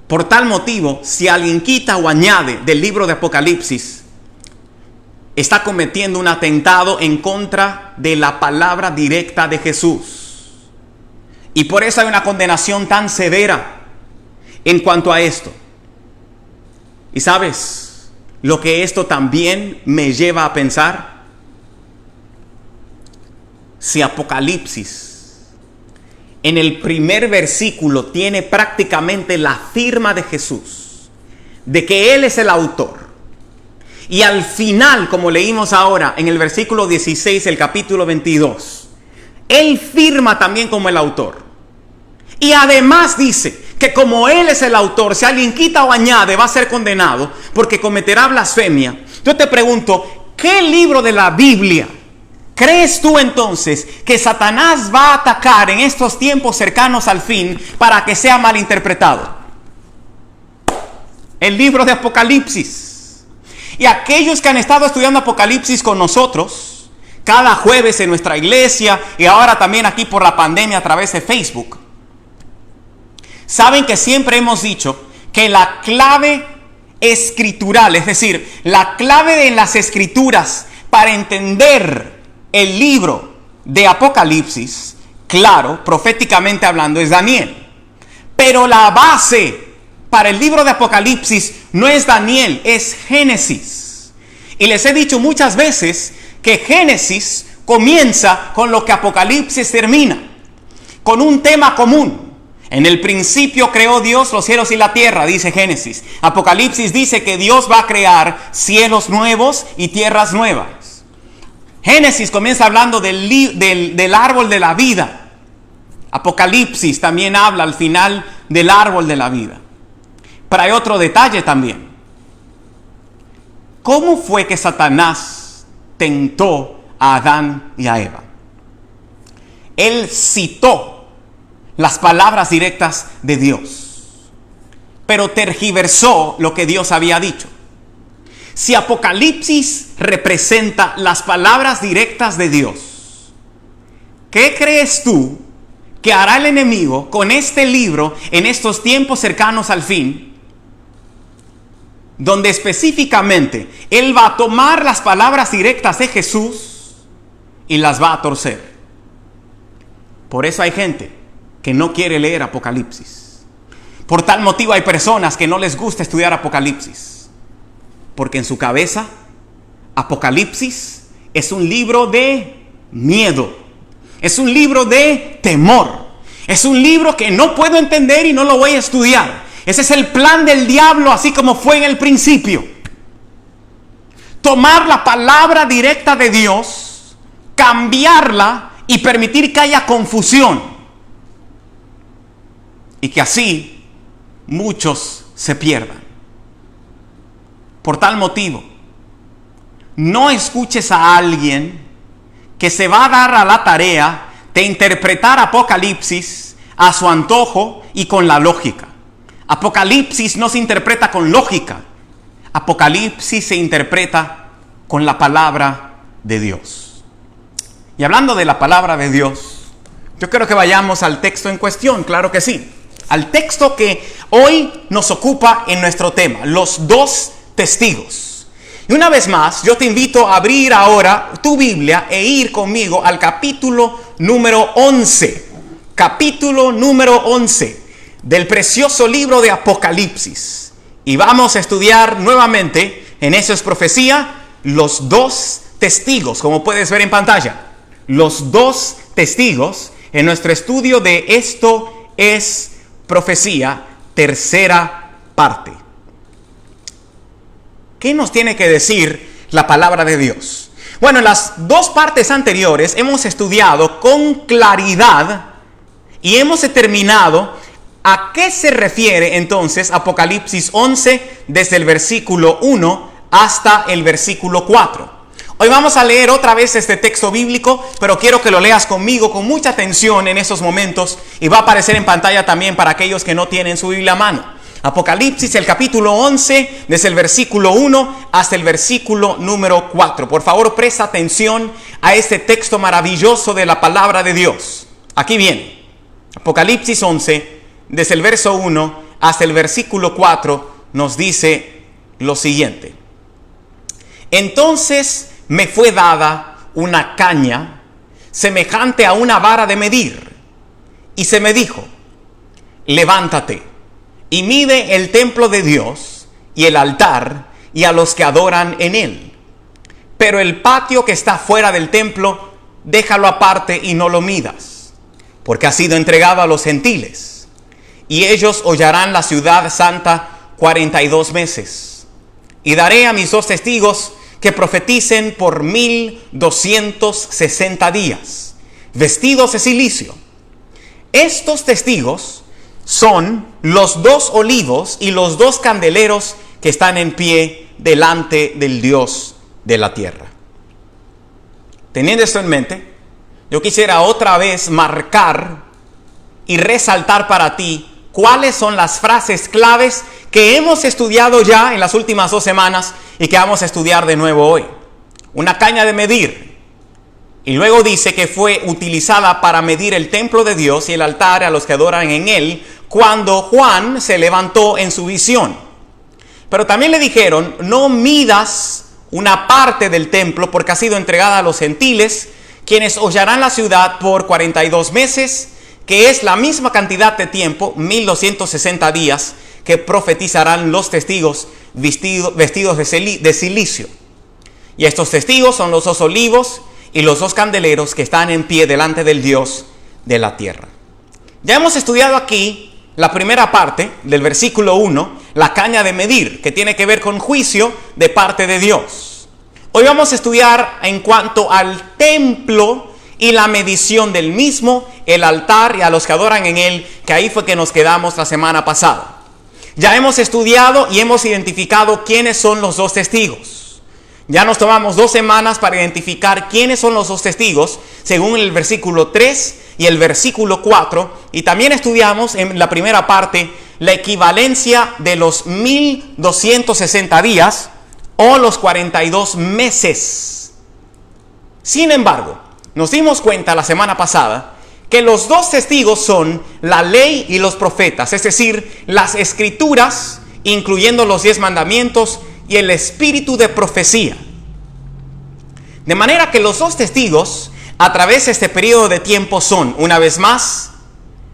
Por tal motivo, si alguien quita o añade del libro de Apocalipsis, está cometiendo un atentado en contra de la palabra directa de Jesús. Y por eso hay una condenación tan severa en cuanto a esto. Y sabes, lo que esto también me lleva a pensar, si Apocalipsis en el primer versículo tiene prácticamente la firma de Jesús, de que Él es el autor. Y al final, como leímos ahora en el versículo 16 del capítulo 22, Él firma también como el autor. Y además dice que como Él es el autor, si alguien quita o añade va a ser condenado porque cometerá blasfemia. Yo te pregunto, ¿qué libro de la Biblia crees tú entonces que Satanás va a atacar en estos tiempos cercanos al fin para que sea malinterpretado? El libro de Apocalipsis. Y aquellos que han estado estudiando Apocalipsis con nosotros, cada jueves en nuestra iglesia y ahora también aquí por la pandemia a través de Facebook, saben que siempre hemos dicho que la clave escritural, es decir, la clave en las escrituras para entender el libro de Apocalipsis, claro, proféticamente hablando, es Daniel. Pero la base para el libro de Apocalipsis no es Daniel, es Génesis. Y les he dicho muchas veces que Génesis comienza con lo que Apocalipsis termina, con un tema común. En el principio creó Dios los cielos y la tierra, dice Génesis. Apocalipsis dice que Dios va a crear cielos nuevos y tierras nuevas. Génesis comienza hablando del árbol de la vida. Apocalipsis también habla al final del árbol de la vida. Pero hay otro detalle también. ¿Cómo fue que Satanás tentó a Adán y a Eva? Él citó las palabras directas de Dios, pero tergiversó lo que Dios había dicho. Si Apocalipsis representa las palabras directas de Dios, ¿qué crees tú que hará el enemigo con este libro en estos tiempos cercanos al fin? Donde específicamente él va a tomar las palabras directas de Jesús y las va a torcer. Por eso hay gente que no quiere leer Apocalipsis. Por tal motivo hay personas que no les gusta estudiar Apocalipsis, porque en su cabeza Apocalipsis es un libro de miedo, es un libro de temor, es un libro que no puedo entender y no lo voy a estudiar. Ese es el plan del diablo, así como fue en el principio. Tomar la palabra directa de Dios, cambiarla y permitir que haya confusión. Y que así muchos se pierdan. Por tal motivo, no escuches a alguien que se va a dar a la tarea de interpretar Apocalipsis a su antojo y con la lógica. Apocalipsis no se interpreta con lógica. Apocalipsis se interpreta con la palabra de Dios. Y hablando de la palabra de Dios, yo quiero que vayamos al texto en cuestión, claro que sí. Al texto que hoy nos ocupa en nuestro tema, los dos testigos. Y una vez más, yo te invito a abrir ahora tu Biblia e ir conmigo al capítulo número 11. Capítulo número 11 del precioso libro de Apocalipsis. Y vamos a estudiar nuevamente, en Eso es Profecía, los dos testigos, como puedes ver en pantalla. Los dos testigos en nuestro estudio de Esto es Profecía, tercera parte. ¿Qué nos tiene que decir la palabra de Dios? Bueno, en las dos partes anteriores hemos estudiado con claridad y hemos determinado a qué se refiere entonces Apocalipsis 11 desde el versículo 1 hasta el versículo 4. Hoy vamos a leer otra vez este texto bíblico, pero quiero que lo leas conmigo con mucha atención en esos momentos y va a aparecer en pantalla también para aquellos que no tienen su Biblia a mano. Apocalipsis, el capítulo 11, desde el versículo 1 hasta el versículo número 4. Por favor, presta atención a este texto maravilloso de la palabra de Dios. Aquí viene, Apocalipsis 11, desde el verso 1 hasta el versículo 4, nos dice lo siguiente. Entonces me fue dada una caña semejante a una vara de medir, y se me dijo, levántate y mide el templo de Dios y el altar y a los que adoran en él. Pero el patio que está fuera del templo, déjalo aparte y no lo midas, porque ha sido entregado a los gentiles, y ellos hollarán la ciudad santa 42 meses. Y daré a mis dos testigos que profeticen por 1260 días, vestidos de cilicio. Estos testigos son los 2 olivos y los 2 candeleros que están en pie delante del Dios de la tierra. Teniendo esto en mente, yo quisiera otra vez marcar y resaltar para ti cuáles son las frases claves que hemos estudiado ya en las últimas 2 semanas y que vamos a estudiar de nuevo hoy. Una caña de medir. Y luego dice que fue utilizada para medir el templo de Dios y el altar a los que adoran en él cuando Juan se levantó en su visión. Pero también le dijeron, no midas una parte del templo porque ha sido entregada a los gentiles, quienes hollarán la ciudad por 42 meses, que es la misma cantidad de tiempo, 1260 días, que profetizarán los testigos vestidos de cilicio. Y estos testigos son los 2 olivos y los 2 candeleros que están en pie delante del Dios de la tierra. Ya hemos estudiado aquí la primera parte del versículo 1, la caña de medir, que tiene que ver con juicio de parte de Dios. Hoy vamos a estudiar en cuanto al templo y la medición del mismo, el altar y a los que adoran en él, que ahí fue que nos quedamos la semana pasada. Ya hemos estudiado y hemos identificado quiénes son los 2 testigos. Ya nos tomamos 2 semanas para identificar quiénes son los 2 testigos, según el versículo 3 y el versículo 4. Y también estudiamos en la primera parte la equivalencia de los 1260 días o los 42 meses. Sin embargo, nos dimos cuenta la semana pasada que los 2 testigos son la ley y los profetas, es decir, las escrituras, incluyendo los 10 mandamientos y el espíritu de profecía. De manera que los 2 testigos a través de este periodo de tiempo son, una vez más,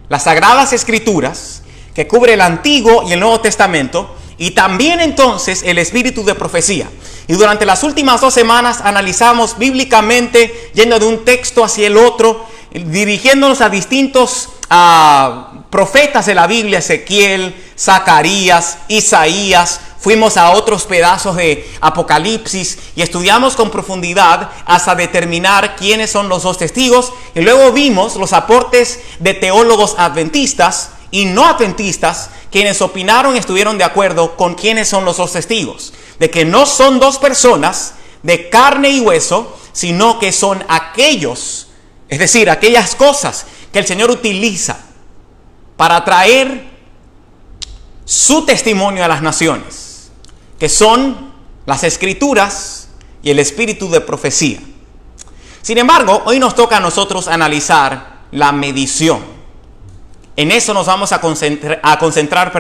las sagradas escrituras que cubre el Antiguo y el Nuevo Testamento, y también entonces el espíritu de profecía. Y durante las últimas 2 semanas analizamos bíblicamente, yendo de un texto hacia el otro, dirigiéndonos a distintos profetas de la Biblia, Ezequiel, Zacarías, Isaías. Fuimos a otros pedazos de Apocalipsis y estudiamos con profundidad hasta determinar quiénes son los 2 testigos. Y luego vimos los aportes de teólogos adventistas y no adventistas, quienes opinaron y estuvieron de acuerdo con quiénes son los 2 testigos. De que no son 2 personas de carne y hueso, sino que son aquellos, es decir, aquellas cosas que el Señor utiliza para traer su testimonio a las naciones, que son las escrituras y el espíritu de profecía. Sin embargo, hoy nos toca a nosotros analizar la medición. En eso nos vamos a concentrar,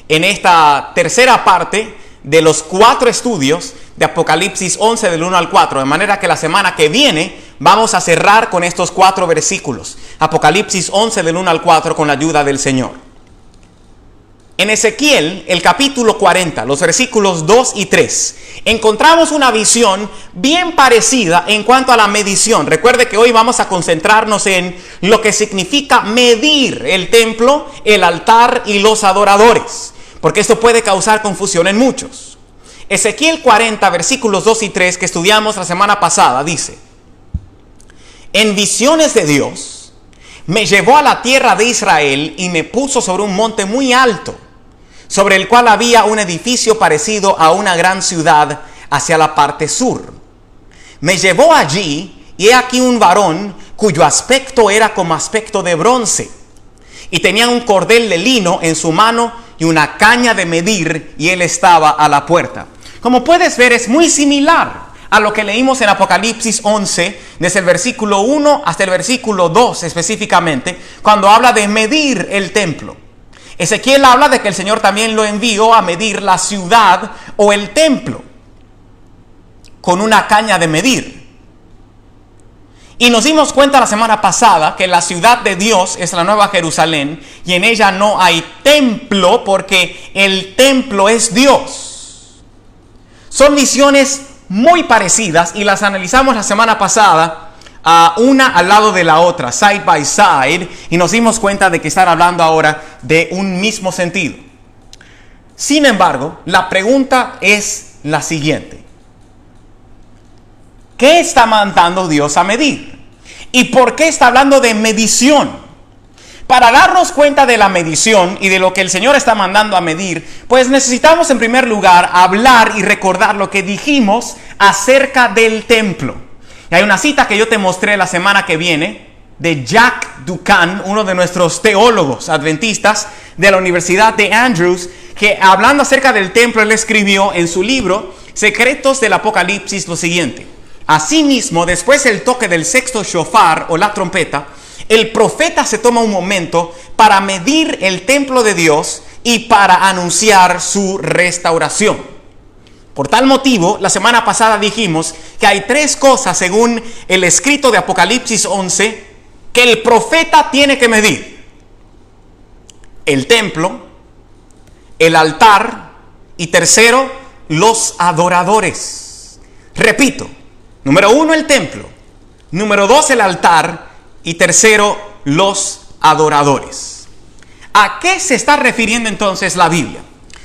en esta tercera parte de los 4 estudios de Apocalipsis 11 del 1 al 4. De manera que la semana que viene vamos a cerrar con estos 4 versículos. Apocalipsis 11 del 1 al 4 con la ayuda del Señor. En Ezequiel, el capítulo 40, los versículos 2 y 3, encontramos una visión bien parecida en cuanto a la medición. Recuerde que hoy vamos a concentrarnos en lo que significa medir el templo, el altar y los adoradores, porque esto puede causar confusión en muchos. Ezequiel 40, versículos 2 y 3, que estudiamos la semana pasada, dice: en visiones de Dios, me llevó a la tierra de Israel y me puso sobre un monte muy alto, sobre el cual había un edificio parecido a una gran ciudad hacia la parte sur. Me llevó allí, y he aquí un varón cuyo aspecto era como aspecto de bronce, y tenía un cordel de lino en su mano y una caña de medir, y él estaba a la puerta. Como puedes ver, es muy similar a lo que leímos en Apocalipsis 11, desde el versículo 1 hasta el versículo 2 específicamente, cuando habla de medir el templo. Ezequiel habla de que el Señor también lo envió a medir la ciudad o el templo con una caña de medir. Y nos dimos cuenta la semana pasada que la ciudad de Dios es la Nueva Jerusalén y en ella no hay templo porque el templo es Dios. Son visiones muy parecidas y las analizamos la semana pasada, una al lado de la otra, side by side, y nos dimos cuenta de que están hablando ahora de un mismo sentido. Sin embargo, la pregunta es la siguiente: ¿qué está mandando Dios a medir? ¿Y por qué está hablando de medición? Para darnos cuenta de la medición y de lo que el Señor está mandando a medir, pues necesitamos en primer lugar hablar y recordar lo que dijimos acerca del templo. Y hay una cita que yo te mostré la semana que viene de Jack Ducan, uno de nuestros teólogos adventistas de la Universidad de Andrews, que hablando acerca del templo, él escribió en su libro Secretos del Apocalipsis lo siguiente: asimismo, después del toque del sexto shofar o la trompeta, el profeta se toma un momento para medir el templo de Dios y para anunciar su restauración. Por tal motivo, la semana pasada dijimos que hay tres cosas según el escrito de Apocalipsis 11 que el profeta tiene que medir: el templo, el altar y tercero, los adoradores. Repito, número 1, el templo; número 2, el altar; y tercero, los adoradores. ¿A qué se está refiriendo entonces la Biblia?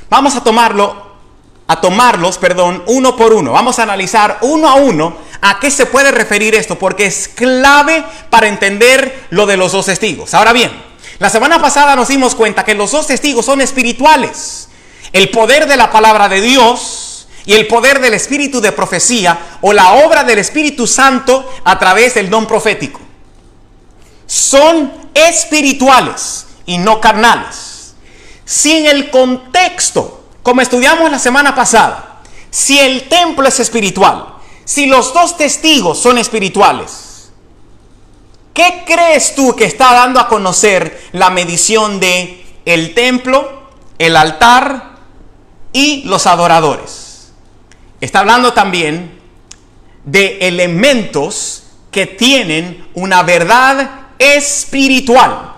Vamos a tomarlos, uno por uno. Vamos a analizar uno a uno a qué se puede referir esto, porque es clave para entender lo de los dos testigos. Ahora bien, la semana pasada nos dimos cuenta que los dos testigos son espirituales. El poder de la palabra de Dios y el poder del espíritu de profecía o la obra del Espíritu Santo a través del don profético. Son espirituales y no carnales. Si en el contexto, como estudiamos la semana pasada, si el templo es espiritual, si los dos testigos son espirituales, ¿qué crees tú que está dando a conocer la medición de el templo, el altar y los adoradores? Está hablando también de elementos que tienen una verdad espiritual.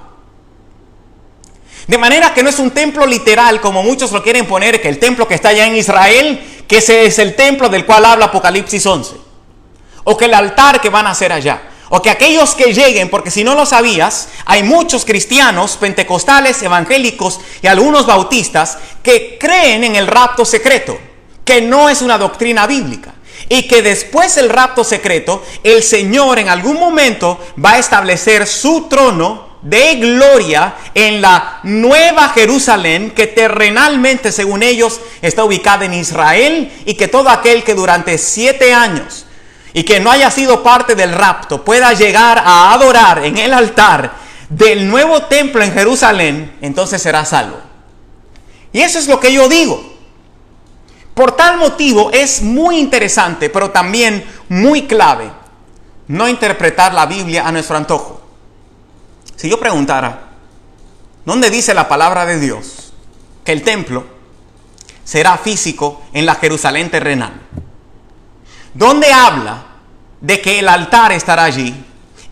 De manera que no es un templo literal como muchos lo quieren poner, que el templo que está allá en Israel, que ese es el templo del cual habla Apocalipsis 11, o que el altar que van a hacer allá, o que aquellos que lleguen, porque si no lo sabías, hay muchos cristianos, pentecostales, evangélicos y algunos bautistas que creen en el rapto secreto, que no es una doctrina bíblica. Y que después del rapto secreto, el Señor en algún momento va a establecer su trono de gloria en la nueva Jerusalén, que terrenalmente, según ellos, está ubicada en Israel, y que todo aquel que durante 7 años y que no haya sido parte del rapto pueda llegar a adorar en el altar del nuevo templo en Jerusalén, entonces será salvo. Y eso es lo que yo digo. Por tal motivo es muy interesante, pero también muy clave, no interpretar la Biblia a nuestro antojo. Si yo preguntara, ¿dónde dice la palabra de Dios que el templo será físico en la Jerusalén terrenal? ¿Dónde habla de que el altar estará allí?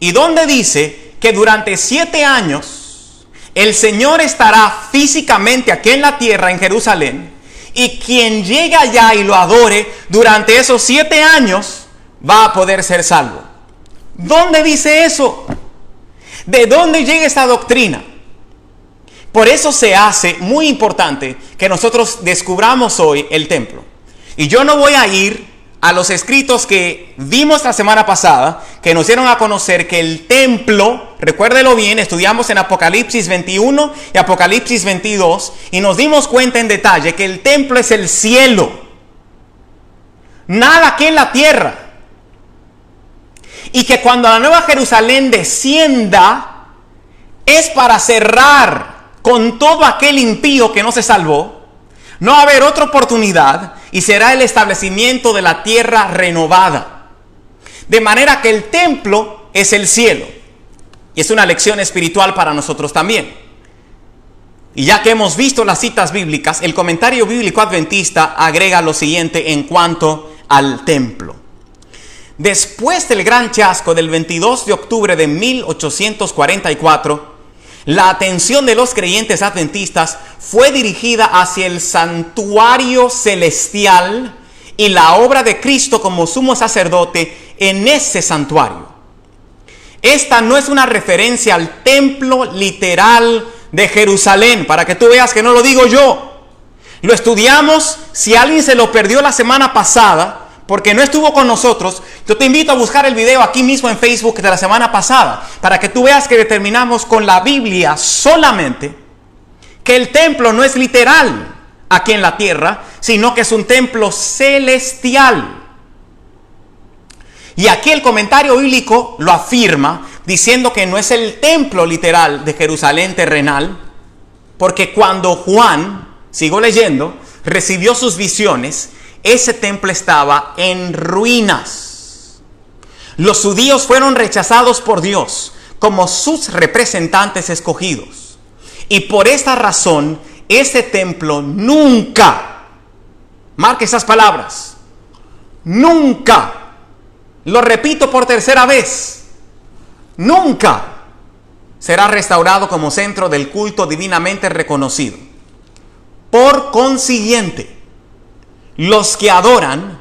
¿Y dónde dice que durante 7 años el Señor estará físicamente aquí en la tierra, en Jerusalén? Y quien llegue allá y lo adore durante esos 7 años va a poder ser salvo. ¿Dónde dice eso? ¿De dónde llega esta doctrina? Por eso se hace muy importante que nosotros descubramos hoy el templo. Y yo no voy a ir a los escritos que vimos la semana pasada, que nos dieron a conocer que el templo, recuérdelo bien, estudiamos en Apocalipsis 21 y Apocalipsis 22, y nos dimos cuenta en detalle que el templo es el cielo. Nada aquí en la tierra. Y que cuando la nueva Jerusalén descienda, es para cerrar con todo aquel impío que no se salvó. No va a haber otra oportunidad y será el establecimiento de la tierra renovada. De manera que el templo es el cielo. Y es una lección espiritual para nosotros también. Y ya que hemos visto las citas bíblicas, el comentario bíblico adventista agrega lo siguiente en cuanto al templo. Después del gran chasco del 22 de octubre de 1844, la atención de los creyentes adventistas fue dirigida hacia el santuario celestial y la obra de Cristo como sumo sacerdote en ese santuario. Esta no es una referencia al templo literal de Jerusalén, para que tú veas que no lo digo yo. Lo estudiamos, si alguien se lo perdió la semana pasada, porque no estuvo con nosotros, yo te invito a buscar el video aquí mismo en Facebook de la semana pasada, para que tú veas que determinamos con la Biblia solamente que el templo no es literal aquí en la tierra, sino que es un templo celestial. Y aquí el comentario bíblico lo afirma, diciendo que no es el templo literal de Jerusalén terrenal, porque cuando Juan, sigo leyendo, recibió sus visiones, ese templo estaba en ruinas. Los judíos fueron rechazados por Dios como sus representantes escogidos. Y por esta razón, ese templo nunca, marque esas palabras, nunca, lo repito por tercera vez, nunca será restaurado como centro del culto divinamente reconocido. Por consiguiente, los que adoran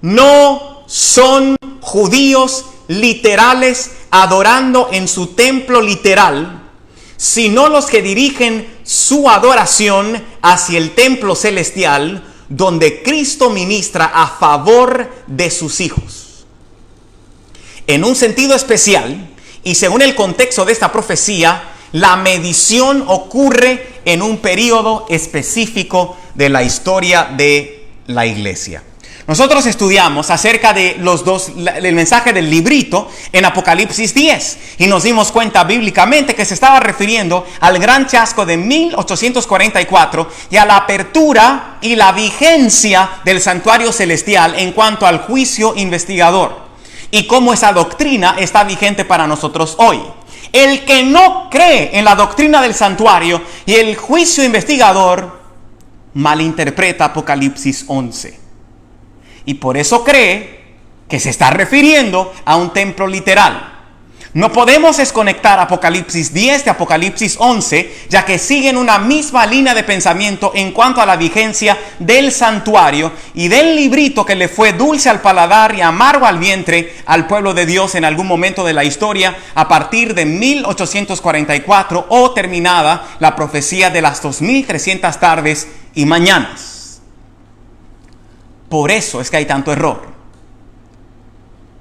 no son judíos literales adorando en su templo literal, sino los que dirigen su adoración hacia el templo celestial, donde Cristo ministra a favor de sus hijos. En un sentido especial, y según el contexto de esta profecía, la medición ocurre en un periodo específico de la historia de la iglesia. Nosotros estudiamos acerca de el mensaje del librito en Apocalipsis 10 y nos dimos cuenta bíblicamente que se estaba refiriendo al gran chasco de 1844 y a la apertura y la vigencia del santuario celestial en cuanto al juicio investigador y cómo esa doctrina está vigente para nosotros hoy. El que no cree en la doctrina del santuario y el juicio investigador malinterpreta Apocalipsis 11. Y por eso cree que se está refiriendo a un templo literal. No podemos desconectar Apocalipsis 10 de Apocalipsis 11, ya que siguen una misma línea de pensamiento en cuanto a la vigencia del santuario y del librito que le fue dulce al paladar y amargo al vientre al pueblo de Dios en algún momento de la historia, a partir de 1844 o terminada la profecía de las 2300 tardes y mañanas. Por eso es que hay tanto error.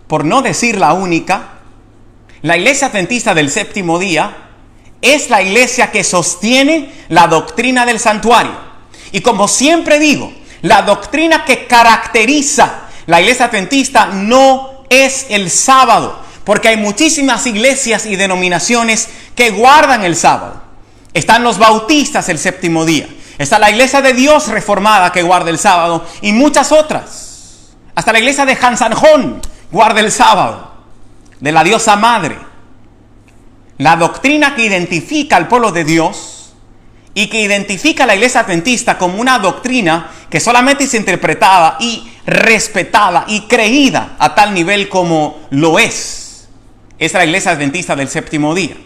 Por no decir la única, la Iglesia Adventista del Séptimo Día es la iglesia que sostiene la doctrina del santuario. Y como siempre digo, la doctrina que caracteriza la Iglesia Adventista no es el sábado, porque hay muchísimas iglesias y denominaciones que guardan el sábado. Están los bautistas el séptimo día. Está la Iglesia de Dios Reformada que guarda el sábado y muchas otras. Hasta la iglesia de Hansanjón guarda el sábado, de la diosa madre. La doctrina que identifica al pueblo de Dios y que identifica a la Iglesia Adventista como una doctrina que solamente es interpretada y respetada y creída a tal nivel como lo es la Iglesia Adventista del Séptimo Día.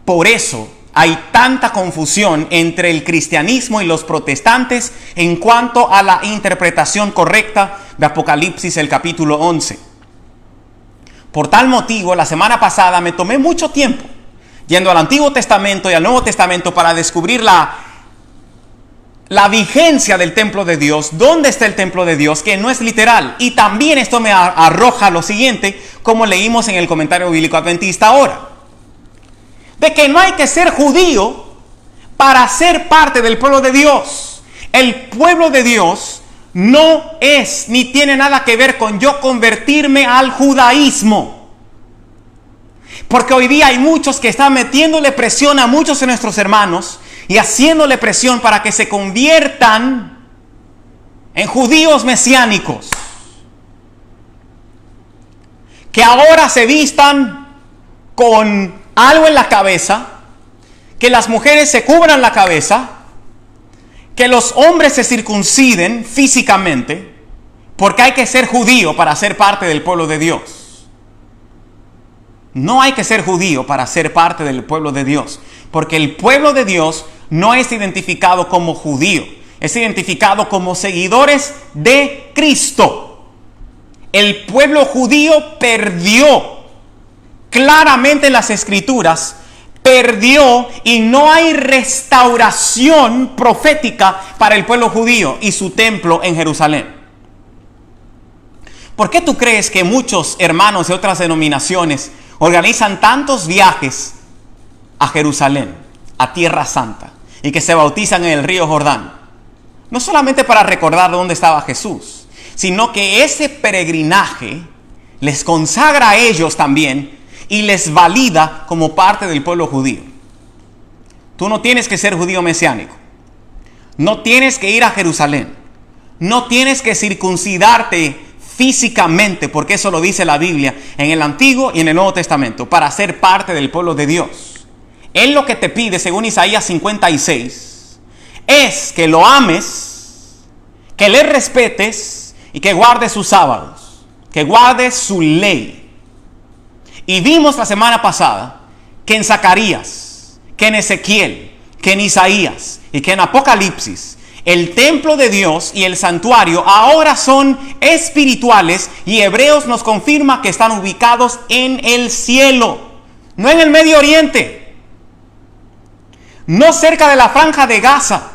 Por eso hay tanta confusión entre el cristianismo y los protestantes en cuanto a la interpretación correcta de Apocalipsis, el capítulo 11. Por tal motivo, la semana pasada me tomé mucho tiempo yendo al Antiguo Testamento y al Nuevo Testamento para descubrir la vigencia del templo de Dios, dónde está el templo de Dios, que no es literal. Y también esto me arroja lo siguiente, como leímos en el comentario bíblico adventista ahora, de que no hay que ser judío para ser parte del pueblo de Dios. El pueblo de Dios no es ni tiene nada que ver con yo convertirme al judaísmo. Porque hoy día hay muchos que están metiéndole presión a muchos de nuestros hermanos y haciéndole presión para que se conviertan en judíos mesiánicos. Que ahora se vistan con algo en la cabeza, que las mujeres se cubran la cabeza, que los hombres se circunciden físicamente, porque hay que ser judío para ser parte del pueblo de Dios. No hay que ser judío para ser parte del pueblo de Dios, porque el pueblo de Dios no es identificado como judío, es identificado como seguidores de Cristo. El pueblo judío perdió claramente en las Escrituras, perdió, y no hay restauración profética para el pueblo judío y su templo en Jerusalén. ¿Por qué tú crees que muchos hermanos de otras denominaciones organizan tantos viajes a Jerusalén, a Tierra Santa, y que se bautizan en el río Jordán? No solamente para recordar dónde estaba Jesús, sino que ese peregrinaje les consagra a ellos también y les valida como parte del pueblo judío. Tú no tienes que ser judío mesiánico. No tienes que ir a Jerusalén. No tienes que circuncidarte físicamente, porque eso lo dice la Biblia en el Antiguo y en el Nuevo Testamento, para ser parte del pueblo de Dios. Él lo que te pide, según Isaías 56, es que lo ames, que le respetes y que guardes sus sábados, que guardes su ley. Y vimos la semana pasada que en Zacarías, que en Ezequiel, que en Isaías y que en Apocalipsis, el templo de Dios y el santuario ahora son espirituales, y Hebreos nos confirma que están ubicados en el cielo, no en el Medio Oriente, no cerca de la Franja de Gaza,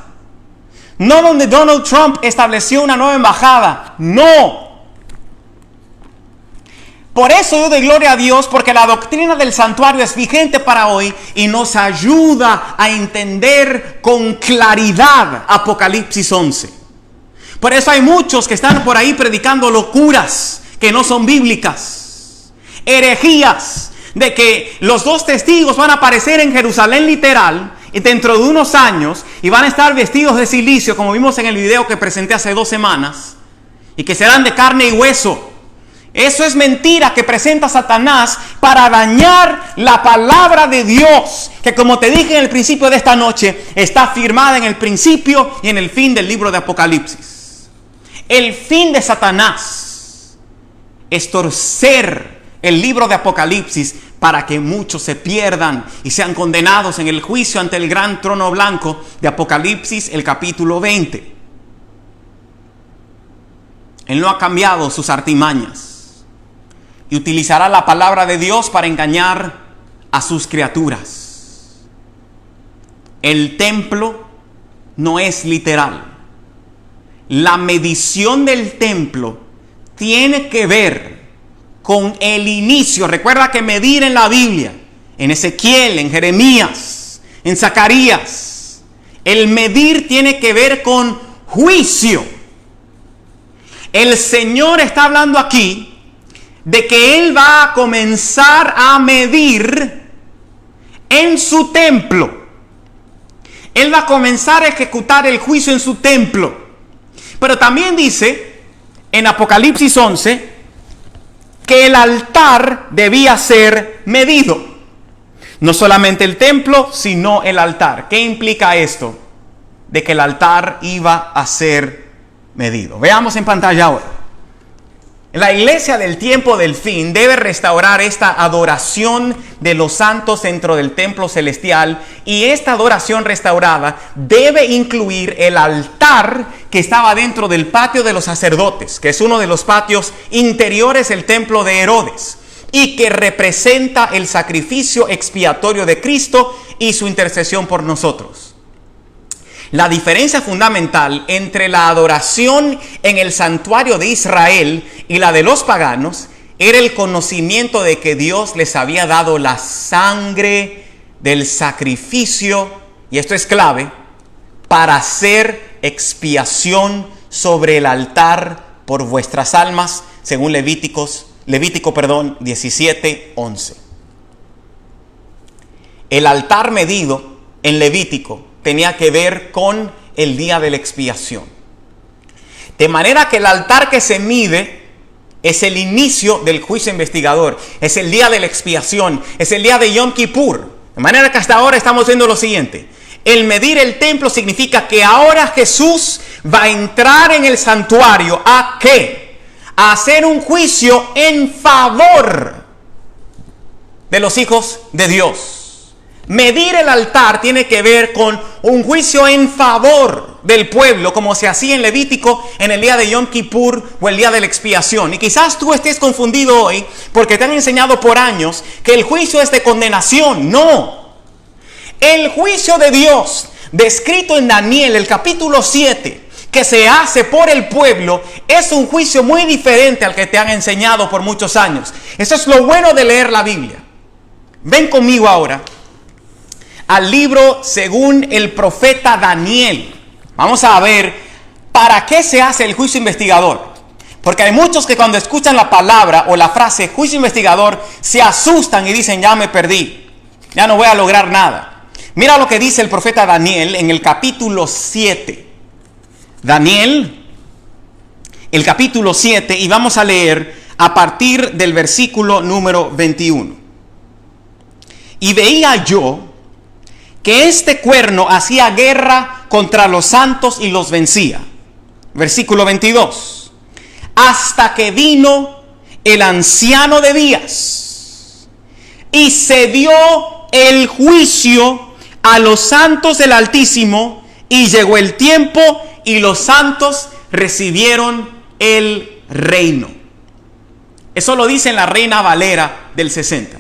no donde Donald Trump estableció una nueva embajada, no. Por eso yo doy gloria a Dios, porque la doctrina del santuario es vigente para hoy y nos ayuda a entender con claridad Apocalipsis 11. Por eso hay muchos que están por ahí predicando locuras que no son bíblicas, herejías de que los dos testigos van a aparecer en Jerusalén literal y dentro de unos años y van a estar vestidos de silicio, como vimos en el video que presenté hace 2 semanas, y que serán de carne y hueso. Eso es mentira que presenta Satanás para dañar la palabra de Dios, que, como te dije en el principio de esta noche, está firmada en el principio y en el fin del libro de Apocalipsis. El fin de Satanás es torcer el libro de Apocalipsis para que muchos se pierdan y sean condenados en el juicio ante el gran trono blanco de Apocalipsis, el capítulo 20. Él no ha cambiado sus artimañas y utilizará la palabra de Dios para engañar a sus criaturas. El templo no es literal. La medición del templo tiene que ver con el inicio. Recuerda que medir en la Biblia, en Ezequiel, en Jeremías, en Zacarías, el medir tiene que ver con juicio. El Señor está hablando aquí de que Él va a comenzar a medir en su templo. Él va a comenzar a ejecutar el juicio en su templo. Pero también dice en Apocalipsis 11 que el altar debía ser medido. No solamente el templo, sino el altar. ¿Qué implica esto? De que el altar iba a ser medido. Veamos en pantalla ahora. La iglesia del tiempo del fin debe restaurar esta adoración de los santos dentro del templo celestial, y esta adoración restaurada debe incluir el altar que estaba dentro del patio de los sacerdotes, que es uno de los patios interiores del templo de Herodes y que representa el sacrificio expiatorio de Cristo y su intercesión por nosotros. La diferencia fundamental entre la adoración en el santuario de Israel y la de los paganos era el conocimiento de que Dios les había dado la sangre del sacrificio, y esto es clave, para hacer expiación sobre el altar por vuestras almas, según Levítico 17:11. El altar medido en Levítico tenía que ver con el día de la expiación. De manera que el altar que se mide es el inicio del juicio investigador, es el día de la expiación, es el día de Yom Kippur. De manera que hasta ahora estamos viendo lo siguiente: el medir el templo significa que ahora Jesús va a entrar en el santuario. ¿A qué? A hacer un juicio en favor de los hijos de Dios. Medir el altar tiene que ver con un juicio en favor del pueblo, como se hacía en Levítico en el día de Yom Kippur o el día de la expiación. Y quizás tú estés confundido hoy porque te han enseñado por años que el juicio es de condenación. No. El juicio de Dios, descrito en Daniel, el capítulo 7, que se hace por el pueblo es un juicio muy diferente al que te han enseñado por muchos años. Eso es lo bueno de leer la Biblia. Ven conmigo ahora al libro según el profeta Daniel. Vamos a ver para qué se hace el juicio investigador. Porque hay muchos que cuando escuchan la palabra o la frase juicio investigador se asustan y dicen: ya me perdí, ya no voy a lograr nada. Mira lo que dice el profeta Daniel en el capítulo 7. Daniel, el capítulo 7, y vamos a leer a partir del versículo número 21. Y veía yo que este cuerno hacía guerra contra los santos y los vencía. Versículo 22. Hasta que vino el anciano de días y se dio el juicio a los santos del Altísimo, y llegó el tiempo y los santos recibieron el reino. Eso lo dice en la Reina Valera del 60.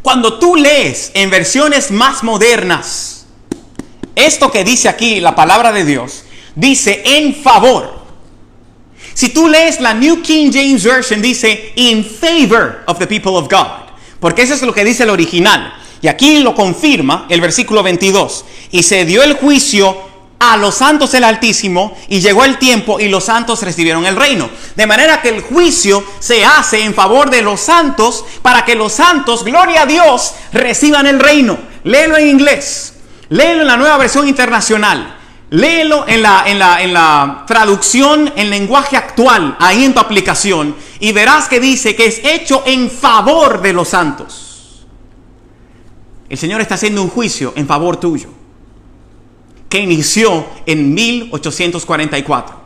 Cuando tú lees en versiones más modernas, esto que dice aquí la palabra de Dios, dice en favor. Si tú lees la New King James Version, dice in favor of the people of God, porque eso es lo que dice el original. Y aquí lo confirma el versículo 22. Y se dio el juicio a los santos del Altísimo, y llegó el tiempo y los santos recibieron el reino. De manera que el juicio se hace en favor de los santos, para que los santos, gloria a Dios, reciban el reino. Léelo en inglés, léelo en la Nueva Versión Internacional, léelo en la traducción en lenguaje actual, ahí en tu aplicación, y verás que dice que es hecho en favor de los santos. El Señor está haciendo un juicio en favor tuyo, que inició en 1844.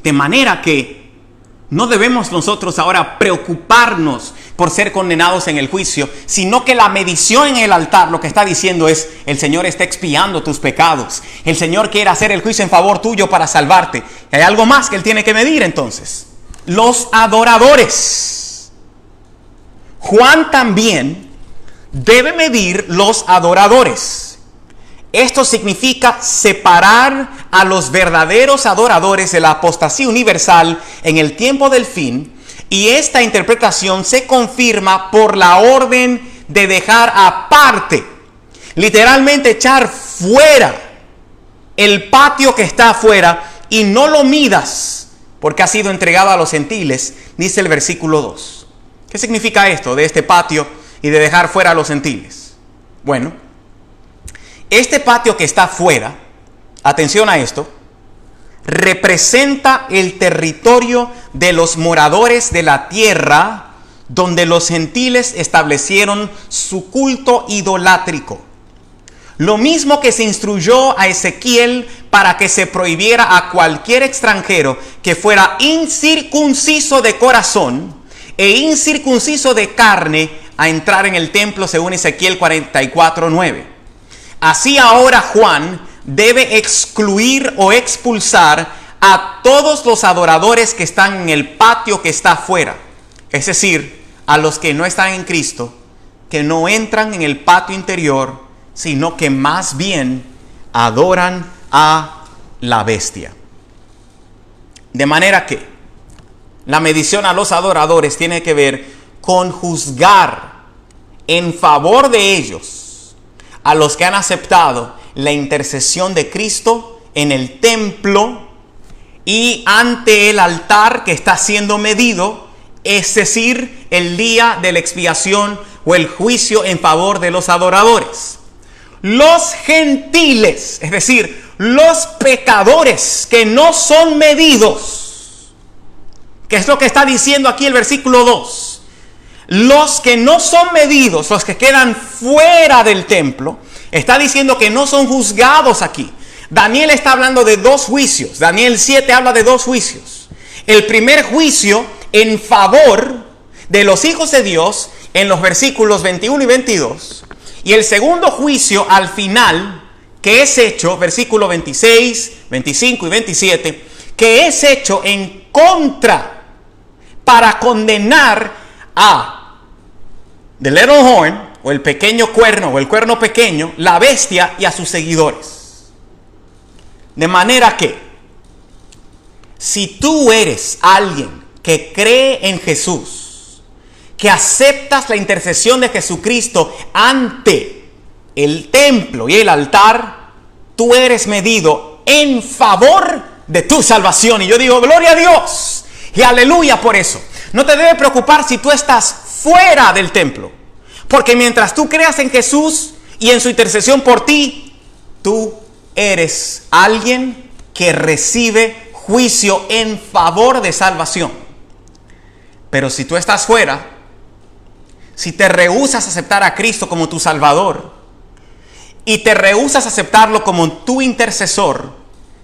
De manera que no debemos nosotros ahora preocuparnos por ser condenados en el juicio, sino que la medición en el altar lo que está diciendo es: el Señor está expiando tus pecados. El Señor quiere hacer el juicio en favor tuyo para salvarte. Y hay algo más que Él tiene que medir entonces: los adoradores. Juan también debe medir los adoradores. Esto significa separar a los verdaderos adoradores de la apostasía universal en el tiempo del fin, y esta interpretación se confirma por la orden de dejar aparte, literalmente echar fuera el patio que está afuera, y no lo midas porque ha sido entregado a los gentiles, dice el versículo 2. ¿Qué significa esto de este patio y de dejar fuera a los gentiles? Bueno, este patio que está afuera, atención a esto, representa el territorio de los moradores de la tierra donde los gentiles establecieron su culto idolátrico. Lo mismo que se instruyó a Ezequiel para que se prohibiera a cualquier extranjero que fuera incircunciso de corazón e incircunciso de carne a entrar en el templo, según Ezequiel 44:9. Así ahora Juan debe excluir o expulsar a todos los adoradores que están en el patio que está afuera, es decir, a los que no están en Cristo, que no entran en el patio interior, sino que más bien adoran a la bestia. De manera que la medición a los adoradores tiene que ver con juzgar en favor de ellos a los que han aceptado la intercesión de Cristo en el templo y ante el altar que está siendo medido, es decir, el día de la expiación o el juicio en favor de los adoradores. Los gentiles, es decir, los pecadores que no son medidos, que es lo que está diciendo aquí el versículo 2. Los que no son medidos, los que quedan fuera del templo, está diciendo que no son juzgados aquí. Daniel está hablando de dos juicios. Daniel 7 habla de dos juicios. El primer juicio en favor de los hijos de Dios en los versículos 21 y 22. Y el segundo juicio al final, que es hecho, versículo 26, 25 y 27, que es hecho en contra para condenar a the little horn, o el pequeño cuerno, o el cuerno pequeño, la bestia y a sus seguidores. De manera que, si tú eres alguien que cree en Jesús, que aceptas la intercesión de Jesucristo ante el templo y el altar, tú eres medido en favor de tu salvación. Y yo digo, gloria a Dios y aleluya por eso. No te debe preocupar si tú estás fuera del templo, porque mientras tú creas en Jesús y en su intercesión por ti, tú eres alguien que recibe juicio en favor de salvación. Pero si tú estás fuera, si te rehusas a aceptar a Cristo como tu Salvador y te rehusas a aceptarlo como tu intercesor,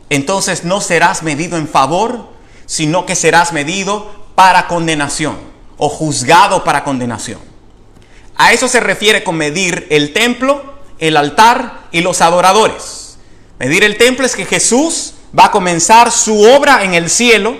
entonces no serás medido en favor, sino que serás medido para condenación o juzgado para condenación. A eso se refiere con medir el templo, el altar y los adoradores. Medir el templo es que Jesús va a comenzar su obra en el cielo.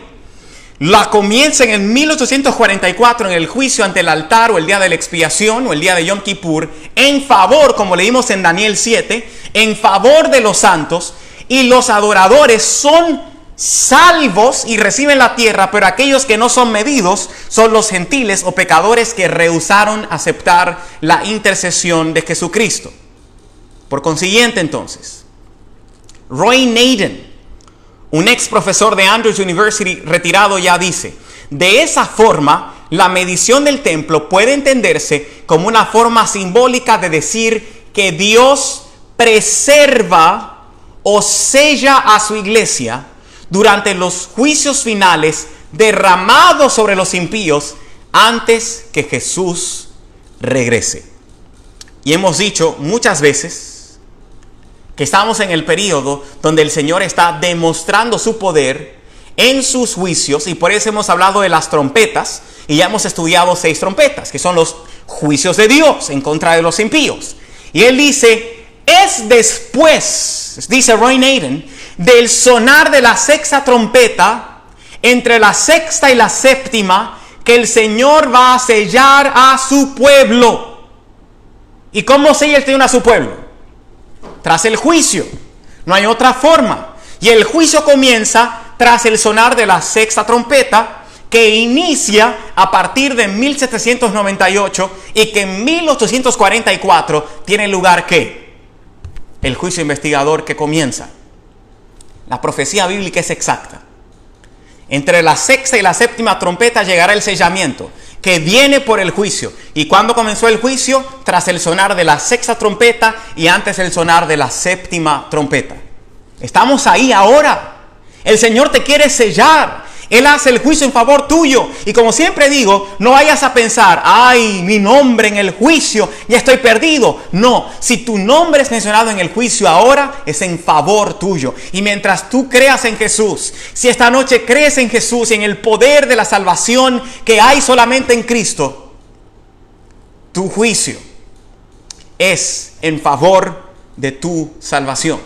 La comienza en el 1844 en el juicio ante el altar o el día de la expiación o el día de Yom Kippur, en favor, como leímos en Daniel 7, en favor de los santos, y los adoradores son salvos y reciben la tierra, pero aquellos que no son medidos son los gentiles o pecadores que rehusaron aceptar la intercesión de Jesucristo. Por consiguiente, entonces, Roy Naden, un ex profesor de Andrews University retirado, ya dice: de esa forma, la medición del templo puede entenderse como una forma simbólica de decir que Dios preserva o sella a su iglesia durante los juicios finales derramados sobre los impíos antes que Jesús regrese. Y hemos dicho muchas veces que estamos en el periodo donde el Señor está demostrando su poder en sus juicios, y por eso hemos hablado de las trompetas, y ya hemos estudiado 6 trompetas, que son los juicios de Dios en contra de los impíos. Y él dice, es después, dice Roy Naden, del sonar de la 6ª trompeta, entre la 6ª y la 7ª, que el Señor va a sellar a su pueblo. ¿Y cómo sella el Señor a su pueblo? Tras el juicio. No hay otra forma. Y el juicio comienza tras el sonar de la 6ª trompeta, que inicia a partir de 1798 y que en 1844 tiene lugar ¿qué? El juicio investigador que comienza. La profecía bíblica es exacta. Entre la 6ª y la 7ª trompeta llegará el sellamiento, que viene por el juicio. ¿Y cuándo comenzó el juicio? Tras el sonar de la 6ª trompeta y antes el sonar de la 7ª trompeta. Estamos ahí ahora. El Señor te quiere sellar. Él hace el juicio en favor tuyo. Y como siempre digo, no vayas a pensar, ay, mi nombre en el juicio, ya estoy perdido. No, si tu nombre es mencionado en el juicio ahora, es en favor tuyo. Y mientras tú creas en Jesús, si esta noche crees en Jesús y en el poder de la salvación que hay solamente en Cristo, tu juicio es en favor de tu salvación.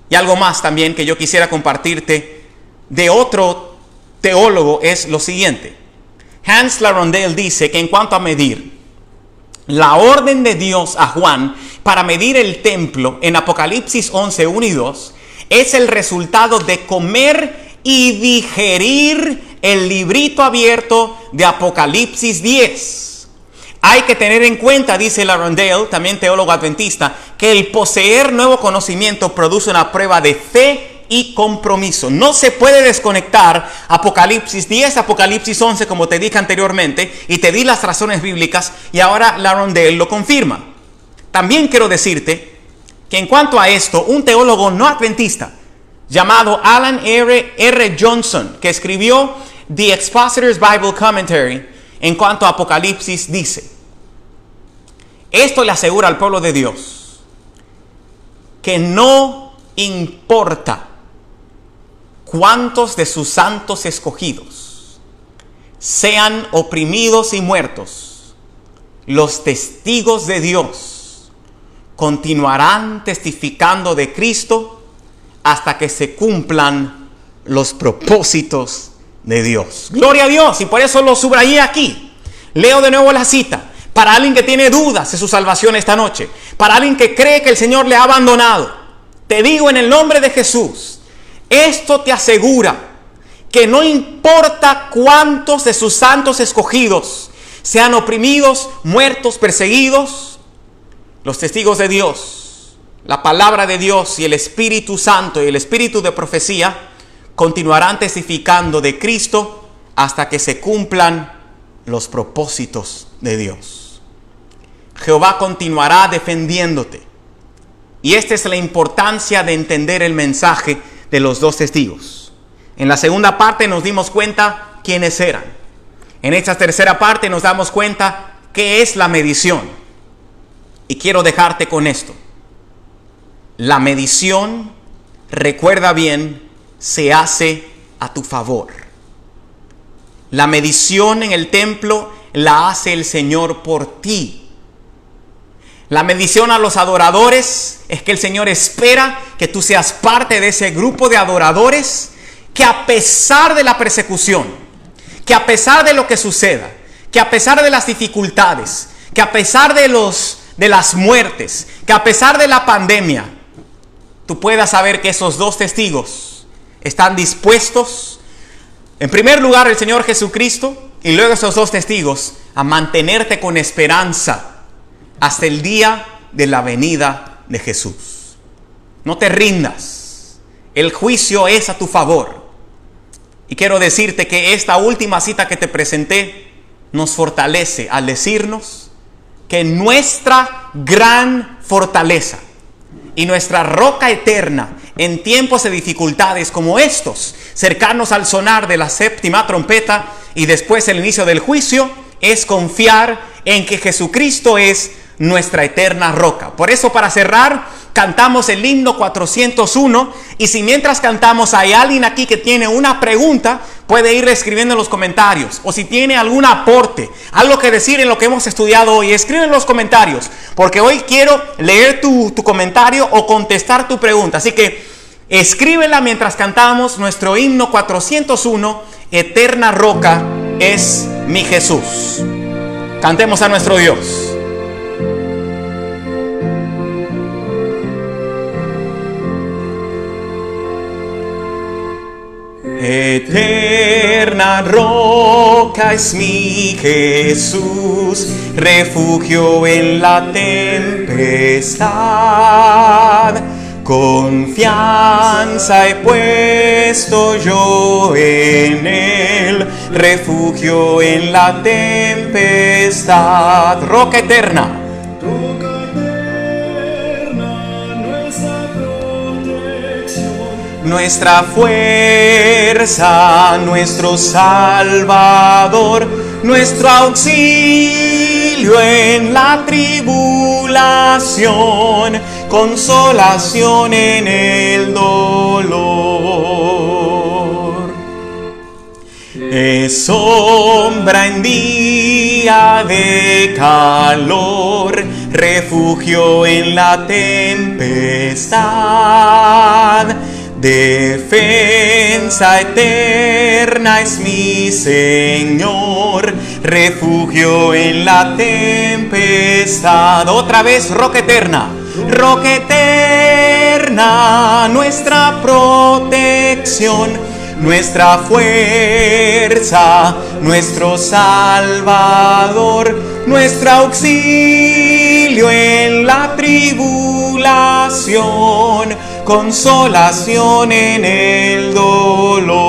Y algo más también que yo quisiera compartirte de otro teólogo es lo siguiente. Hans LaRondelle dice que en cuanto a medir, la orden de Dios a Juan para medir el templo en Apocalipsis 11, 1 y 2 es el resultado de comer y digerir el librito abierto de Apocalipsis 10. Hay que tener en cuenta, dice LaRondelle, también teólogo adventista, que el poseer nuevo conocimiento produce una prueba de fe y compromiso. No se puede desconectar Apocalipsis 10, Apocalipsis 11, como te dije anteriormente, y te di las razones bíblicas, y ahora LaRondelle lo confirma. También quiero decirte que en cuanto a esto, un teólogo no adventista llamado Alan R. Johnson, que escribió The Expositor's Bible Commentary en cuanto a Apocalipsis, dice: esto le asegura al pueblo de Dios que no importa cuántos de sus santos escogidos sean oprimidos y muertos, los testigos de Dios continuarán testificando de Cristo hasta que se cumplan los propósitos de Dios. Gloria a Dios, y por eso lo subrayé aquí. Leo de nuevo la cita. Para alguien que tiene dudas de su salvación esta noche, para alguien que cree que el Señor le ha abandonado, Te digo en el nombre de Jesús, esto te asegura que no importa cuántos de sus santos escogidos sean oprimidos, muertos, perseguidos, los testigos de Dios, la palabra de Dios y el Espíritu Santo y el Espíritu de profecía continuarán testificando de Cristo hasta que se cumplan los propósitos de Dios. Jehová continuará defendiéndote. Y esta es la importancia de entender el mensaje de los dos testigos. En la segunda parte nos dimos cuenta quiénes eran. En esta tercera parte nos damos cuenta qué es la medición. Y quiero dejarte con esto. La medición, recuerda bien, se hace a tu favor. La medición en el templo la hace el Señor por ti. La medición a los adoradores es que el Señor espera que tú seas parte de ese grupo de adoradores que a pesar de la persecución, que a pesar de lo que suceda, que a pesar de las dificultades, que a pesar de las muertes, que a pesar de la pandemia, tú puedas saber que esos dos testigos están dispuestos, en primer lugar el Señor Jesucristo y luego esos dos testigos, a mantenerte con esperanza hasta el día de la venida de Jesús. No te rindas. El juicio es a tu favor. Y quiero decirte que esta última cita que te presenté nos fortalece al decirnos que nuestra gran fortaleza y nuestra roca eterna en tiempos de dificultades como estos, cercanos al sonar de la séptima trompeta y después el inicio del juicio, es confiar en que Jesucristo es nuestra eterna roca. Por eso, para cerrar, cantamos el himno 401, y si mientras cantamos hay alguien aquí que tiene una pregunta, puede ir escribiendo en los comentarios, o si tiene algún aporte, algo que decir en lo que hemos estudiado hoy, escribe en los comentarios, porque hoy quiero leer tu comentario o contestar tu pregunta. Así que escríbela mientras cantamos nuestro himno 401, Eterna Roca es mi Jesús. Cantemos a nuestro Dios. Eterna roca es mi Jesús, refugio en la tempestad. Confianza he puesto yo en él, refugio en la tempestad. Roca eterna. Nuestra fuerza, nuestro Salvador, nuestro auxilio en la tribulación, consolación en el dolor. Es sombra en día de calor, refugio en la tempestad. Defensa eterna es mi Señor, refugio en la tempestad. Otra vez, roca eterna. Roca eterna, nuestra protección, nuestra fuerza, nuestro Salvador, nuestro auxilio en la tribulación, consolación en el dolor.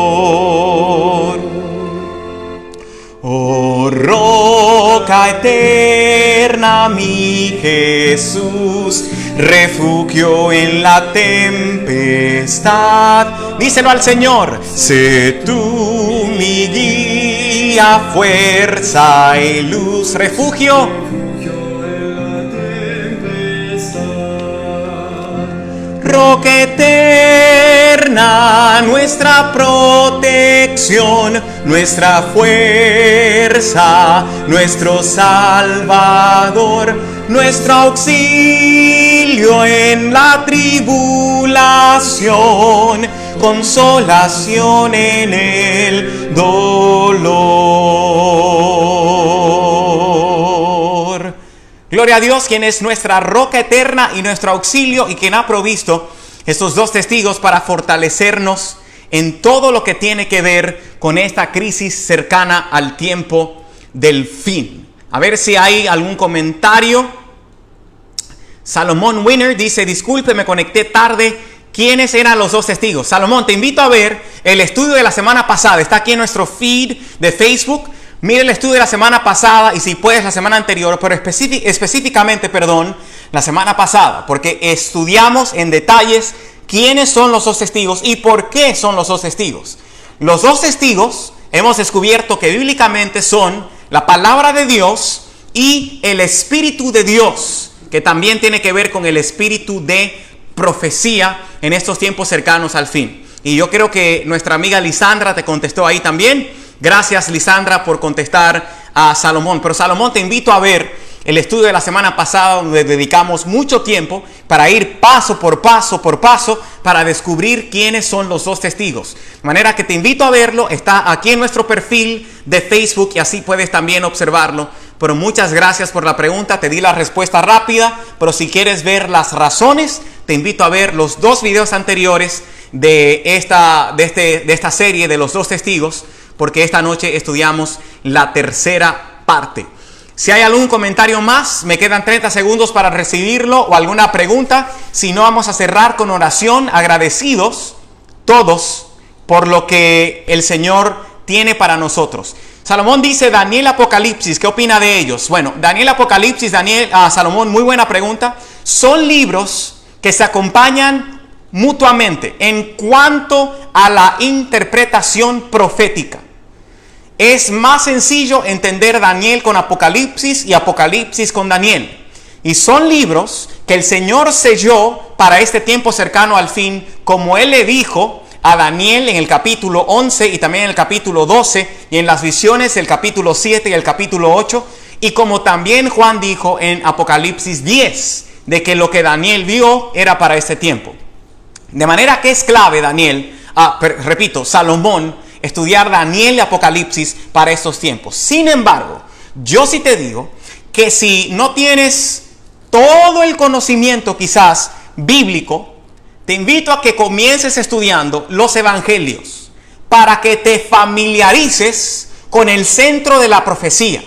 Oh, roca eterna, mi Jesús, refugio en la tempestad. Díselo al Señor. Sé tú mi guía, fuerza y luz, refugio. Roca eterna, nuestra protección, nuestra fuerza, nuestro Salvador, nuestro auxilio en la tribulación, consolación en el dolor. Gloria a Dios, quien es nuestra roca eterna y nuestro auxilio, y quien ha provisto estos dos testigos para fortalecernos en todo lo que tiene que ver con esta crisis cercana al tiempo del fin. A ver si hay algún comentario. Salomón Winner dice, disculpe, me conecté tarde. ¿Quiénes eran los dos testigos? Salomón, te invito a ver el estudio de la semana pasada. Está aquí en nuestro feed de Facebook. Mira el estudio de la semana pasada y si puedes la semana anterior, pero específicamente, la semana pasada, porque estudiamos en detalles quiénes son los dos testigos y por qué son los dos testigos. Los dos testigos hemos descubierto que bíblicamente son la palabra de Dios y el Espíritu de Dios, que también tiene que ver con el espíritu de profecía en estos tiempos cercanos al fin. Y yo creo que nuestra amiga Lisandra te contestó ahí también. Gracias, Lisandra, por contestar a Salomón. Pero Salomón, te invito a ver el estudio de la semana pasada, donde dedicamos mucho tiempo para ir paso por paso para descubrir quiénes son los dos testigos. De manera que te invito a verlo. Está aquí en nuestro perfil de Facebook y así puedes también observarlo. Pero muchas gracias por la pregunta. Te di la respuesta rápida, pero si quieres ver las razones, te invito a ver los dos videos anteriores de esta serie de los dos testigos, porque esta noche estudiamos la tercera parte. Si hay algún comentario más, me quedan 30 segundos para recibirlo o alguna pregunta. Si no, vamos a cerrar con oración, agradecidos todos por lo que el Señor tiene para nosotros. Salomón dice Daniel, Apocalipsis, ¿qué opina de ellos? Bueno, Daniel, Apocalipsis, Salomón, muy buena pregunta. Son libros que se acompañan mutuamente en cuanto a la interpretación profética. Es más sencillo entender Daniel con Apocalipsis y Apocalipsis con Daniel. Y son libros que el Señor selló para este tiempo cercano al fin, como Él le dijo a Daniel en el capítulo 11 y también en el capítulo 12 y en las visiones el capítulo 7 y el capítulo 8. Y como también Juan dijo en Apocalipsis 10, de que lo que Daniel vio era para este tiempo. De manera que es clave Salomón, estudiar Daniel y Apocalipsis para estos tiempos. Sin embargo, yo sí te digo que si no tienes todo el conocimiento quizás bíblico, te invito a que comiences estudiando los evangelios para que te familiarices con el centro de la profecía,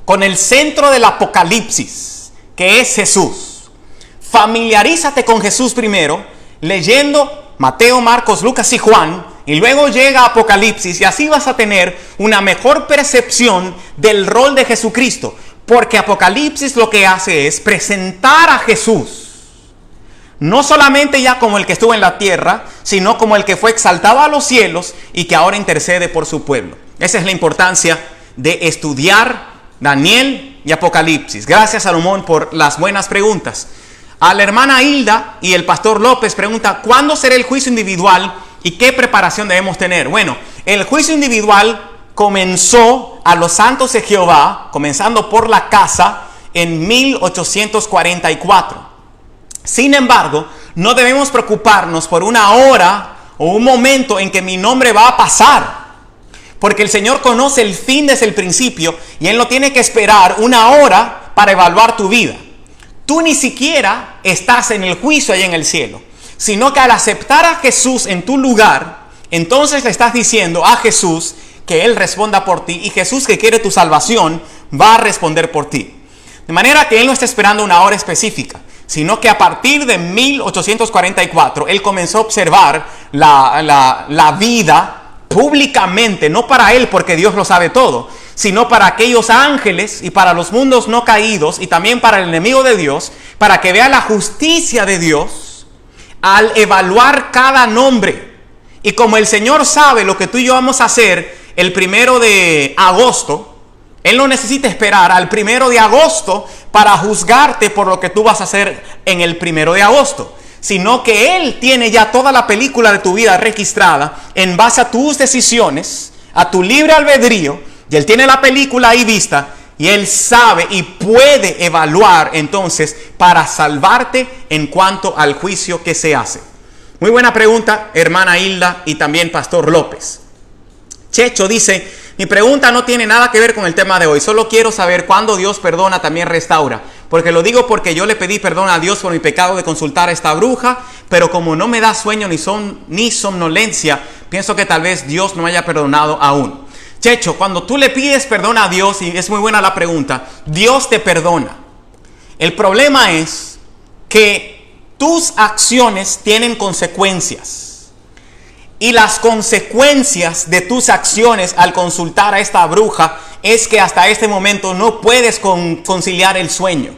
con el centro del Apocalipsis, que es Jesús. Familiarízate con Jesús primero, leyendo Mateo, Marcos, Lucas y Juan, y luego llega Apocalipsis, y así vas a tener una mejor percepción del rol de Jesucristo, porque Apocalipsis lo que hace es presentar a Jesús no solamente ya como el que estuvo en la tierra, sino como el que fue exaltado a los cielos y que ahora intercede por su pueblo. Esa es la importancia de estudiar Daniel y Apocalipsis. Gracias, Salomón, por las buenas preguntas. A la hermana Hilda y el pastor López pregunta, ¿cuándo será el juicio individual y qué preparación debemos tener? Bueno, el juicio individual comenzó a los santos de Jehová, comenzando por la casa, en 1844. Sin embargo, no debemos preocuparnos por una hora o un momento en que mi nombre va a pasar, porque el Señor conoce el fin desde el principio y Él no tiene que esperar una hora para evaluar tu vida. Tú ni siquiera estás en el juicio allá en el cielo, sino que al aceptar a Jesús en tu lugar, entonces le estás diciendo a Jesús que Él responda por ti, y Jesús, que quiere tu salvación, va a responder por ti. De manera que Él no está esperando una hora específica, sino que a partir de 1844 Él comenzó a observar la vida públicamente, no para Él porque Dios lo sabe todo, sino para aquellos ángeles y para los mundos no caídos y también para el enemigo de Dios, para que vea la justicia de Dios al evaluar cada nombre. Y como el Señor sabe lo que tú y yo vamos a hacer el 1 de agosto, Él no necesita esperar al 1 de agosto para juzgarte por lo que tú vas a hacer en el 1 de agosto, sino que Él tiene ya toda la película de tu vida registrada en base a tus decisiones, a tu libre albedrío, y Él tiene la película ahí vista, y Él sabe y puede evaluar entonces para salvarte en cuanto al juicio que se hace. Muy buena pregunta, hermana Hilda y también pastor López. Checho dice, mi pregunta no tiene nada que ver con el tema de hoy, solo quiero saber cuándo Dios perdona, también restaura. Porque lo digo porque yo le pedí perdón a Dios por mi pecado de consultar a esta bruja, pero como no me da sueño ni somnolencia, pienso que tal vez Dios no me haya perdonado aún. Checho, cuando tú le pides perdón a Dios, y es muy buena la pregunta, Dios te perdona. El problema es que tus acciones tienen consecuencias. Y las consecuencias de tus acciones al consultar a esta bruja es que hasta este momento no puedes conciliar el sueño.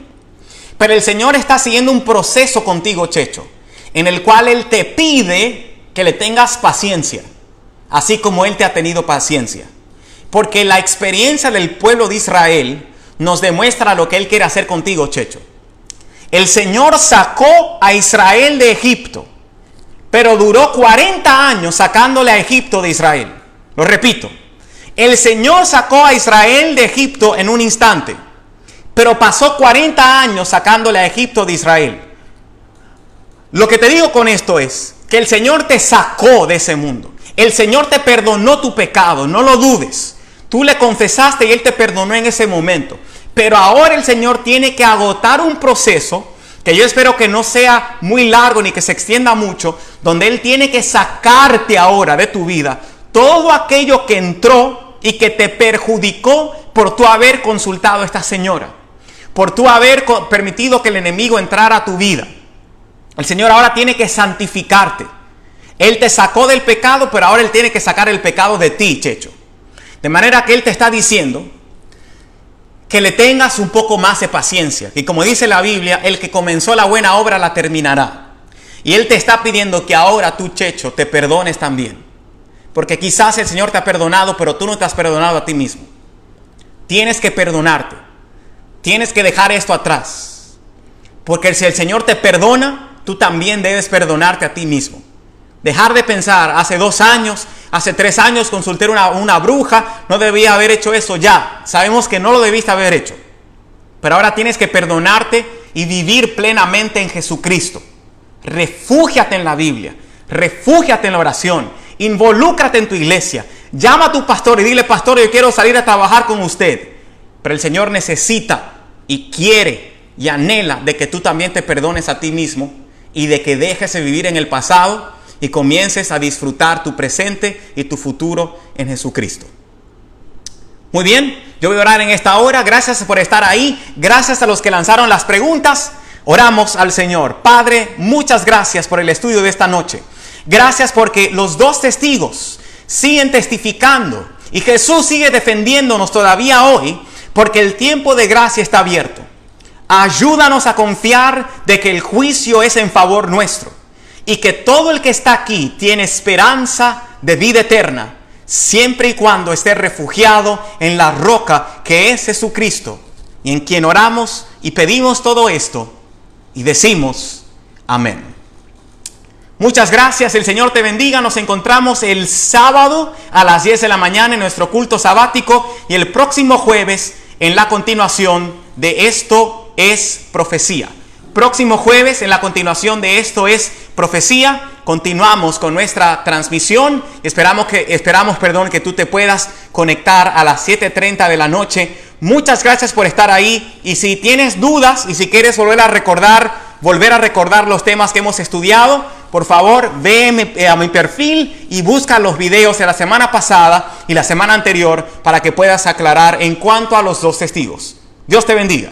Pero el Señor está siguiendo un proceso contigo, Checho, en el cual Él te pide que le tengas paciencia, así como Él te ha tenido paciencia. Porque la experiencia del pueblo de Israel nos demuestra lo que Él quiere hacer contigo, Checho. El Señor sacó a Israel de Egipto, pero duró 40 años sacándole a Egipto de Israel. Lo repito, el Señor sacó a Israel de Egipto en un instante, pero pasó 40 años sacándole a Egipto de Israel. Lo que te digo con esto es que el Señor te sacó de ese mundo. El Señor te perdonó tu pecado, no lo dudes. Tú le confesaste y Él te perdonó en ese momento. Pero ahora el Señor tiene que agotar un proceso que yo espero que no sea muy largo ni que se extienda mucho, donde Él tiene que sacarte ahora de tu vida todo aquello que entró y que te perjudicó por tú haber consultado a esta señora, por tú haber permitido que el enemigo entrara a tu vida. El Señor ahora tiene que santificarte. Él te sacó del pecado, pero ahora Él tiene que sacar el pecado de ti, Checho. De manera que Él te está diciendo que le tengas un poco más de paciencia. Y como dice la Biblia, el que comenzó la buena obra la terminará. Y Él te está pidiendo que ahora tú, Checho, te perdones también. Porque quizás el Señor te ha perdonado, pero tú no te has perdonado a ti mismo. Tienes que perdonarte. Tienes que dejar esto atrás. Porque si el Señor te perdona, tú también debes perdonarte a ti mismo. Dejar de pensar, hace 2 años, hace 3 años consulté una bruja, no debía haber hecho eso ya. Sabemos que no lo debiste haber hecho. Pero ahora tienes que perdonarte y vivir plenamente en Jesucristo. Refúgiate en la Biblia, refúgiate en la oración, involúcrate en tu iglesia. Llama a tu pastor y dile: pastor, yo quiero salir a trabajar con usted. Pero el Señor necesita y quiere y anhela de que tú también te perdones a ti mismo y de que dejes de vivir en el pasado y comiences a disfrutar tu presente y tu futuro en Jesucristo. Muy bien, yo voy a orar en esta hora. Gracias por estar ahí. Gracias a los que lanzaron las preguntas. Oramos al Señor. Padre, muchas gracias por el estudio de esta noche. Gracias porque los 2 testigos siguen testificando y Jesús sigue defendiéndonos todavía hoy, porque el tiempo de gracia está abierto. Ayúdanos a confiar de que el juicio es en favor nuestro y que todo el que está aquí tiene esperanza de vida eterna, siempre y cuando esté refugiado en la roca que es Jesucristo, y en quien oramos y pedimos todo esto y decimos amén. Muchas gracias, el Señor te bendiga. Nos encontramos el sábado a las 10 de la mañana en nuestro culto sabático y el próximo jueves en la continuación de Esto es Profecía. Próximo jueves en la continuación de Esto es Profecía. Continuamos con nuestra transmisión. Esperamos que tú te puedas conectar a las 7:30 de la noche. Muchas gracias por estar ahí. Y si tienes dudas y si quieres volver a recordar los temas que hemos estudiado, por favor, ve a mi perfil y busca los videos de la semana pasada y la semana anterior para que puedas aclarar en cuanto a los 2 testigos. Dios te bendiga.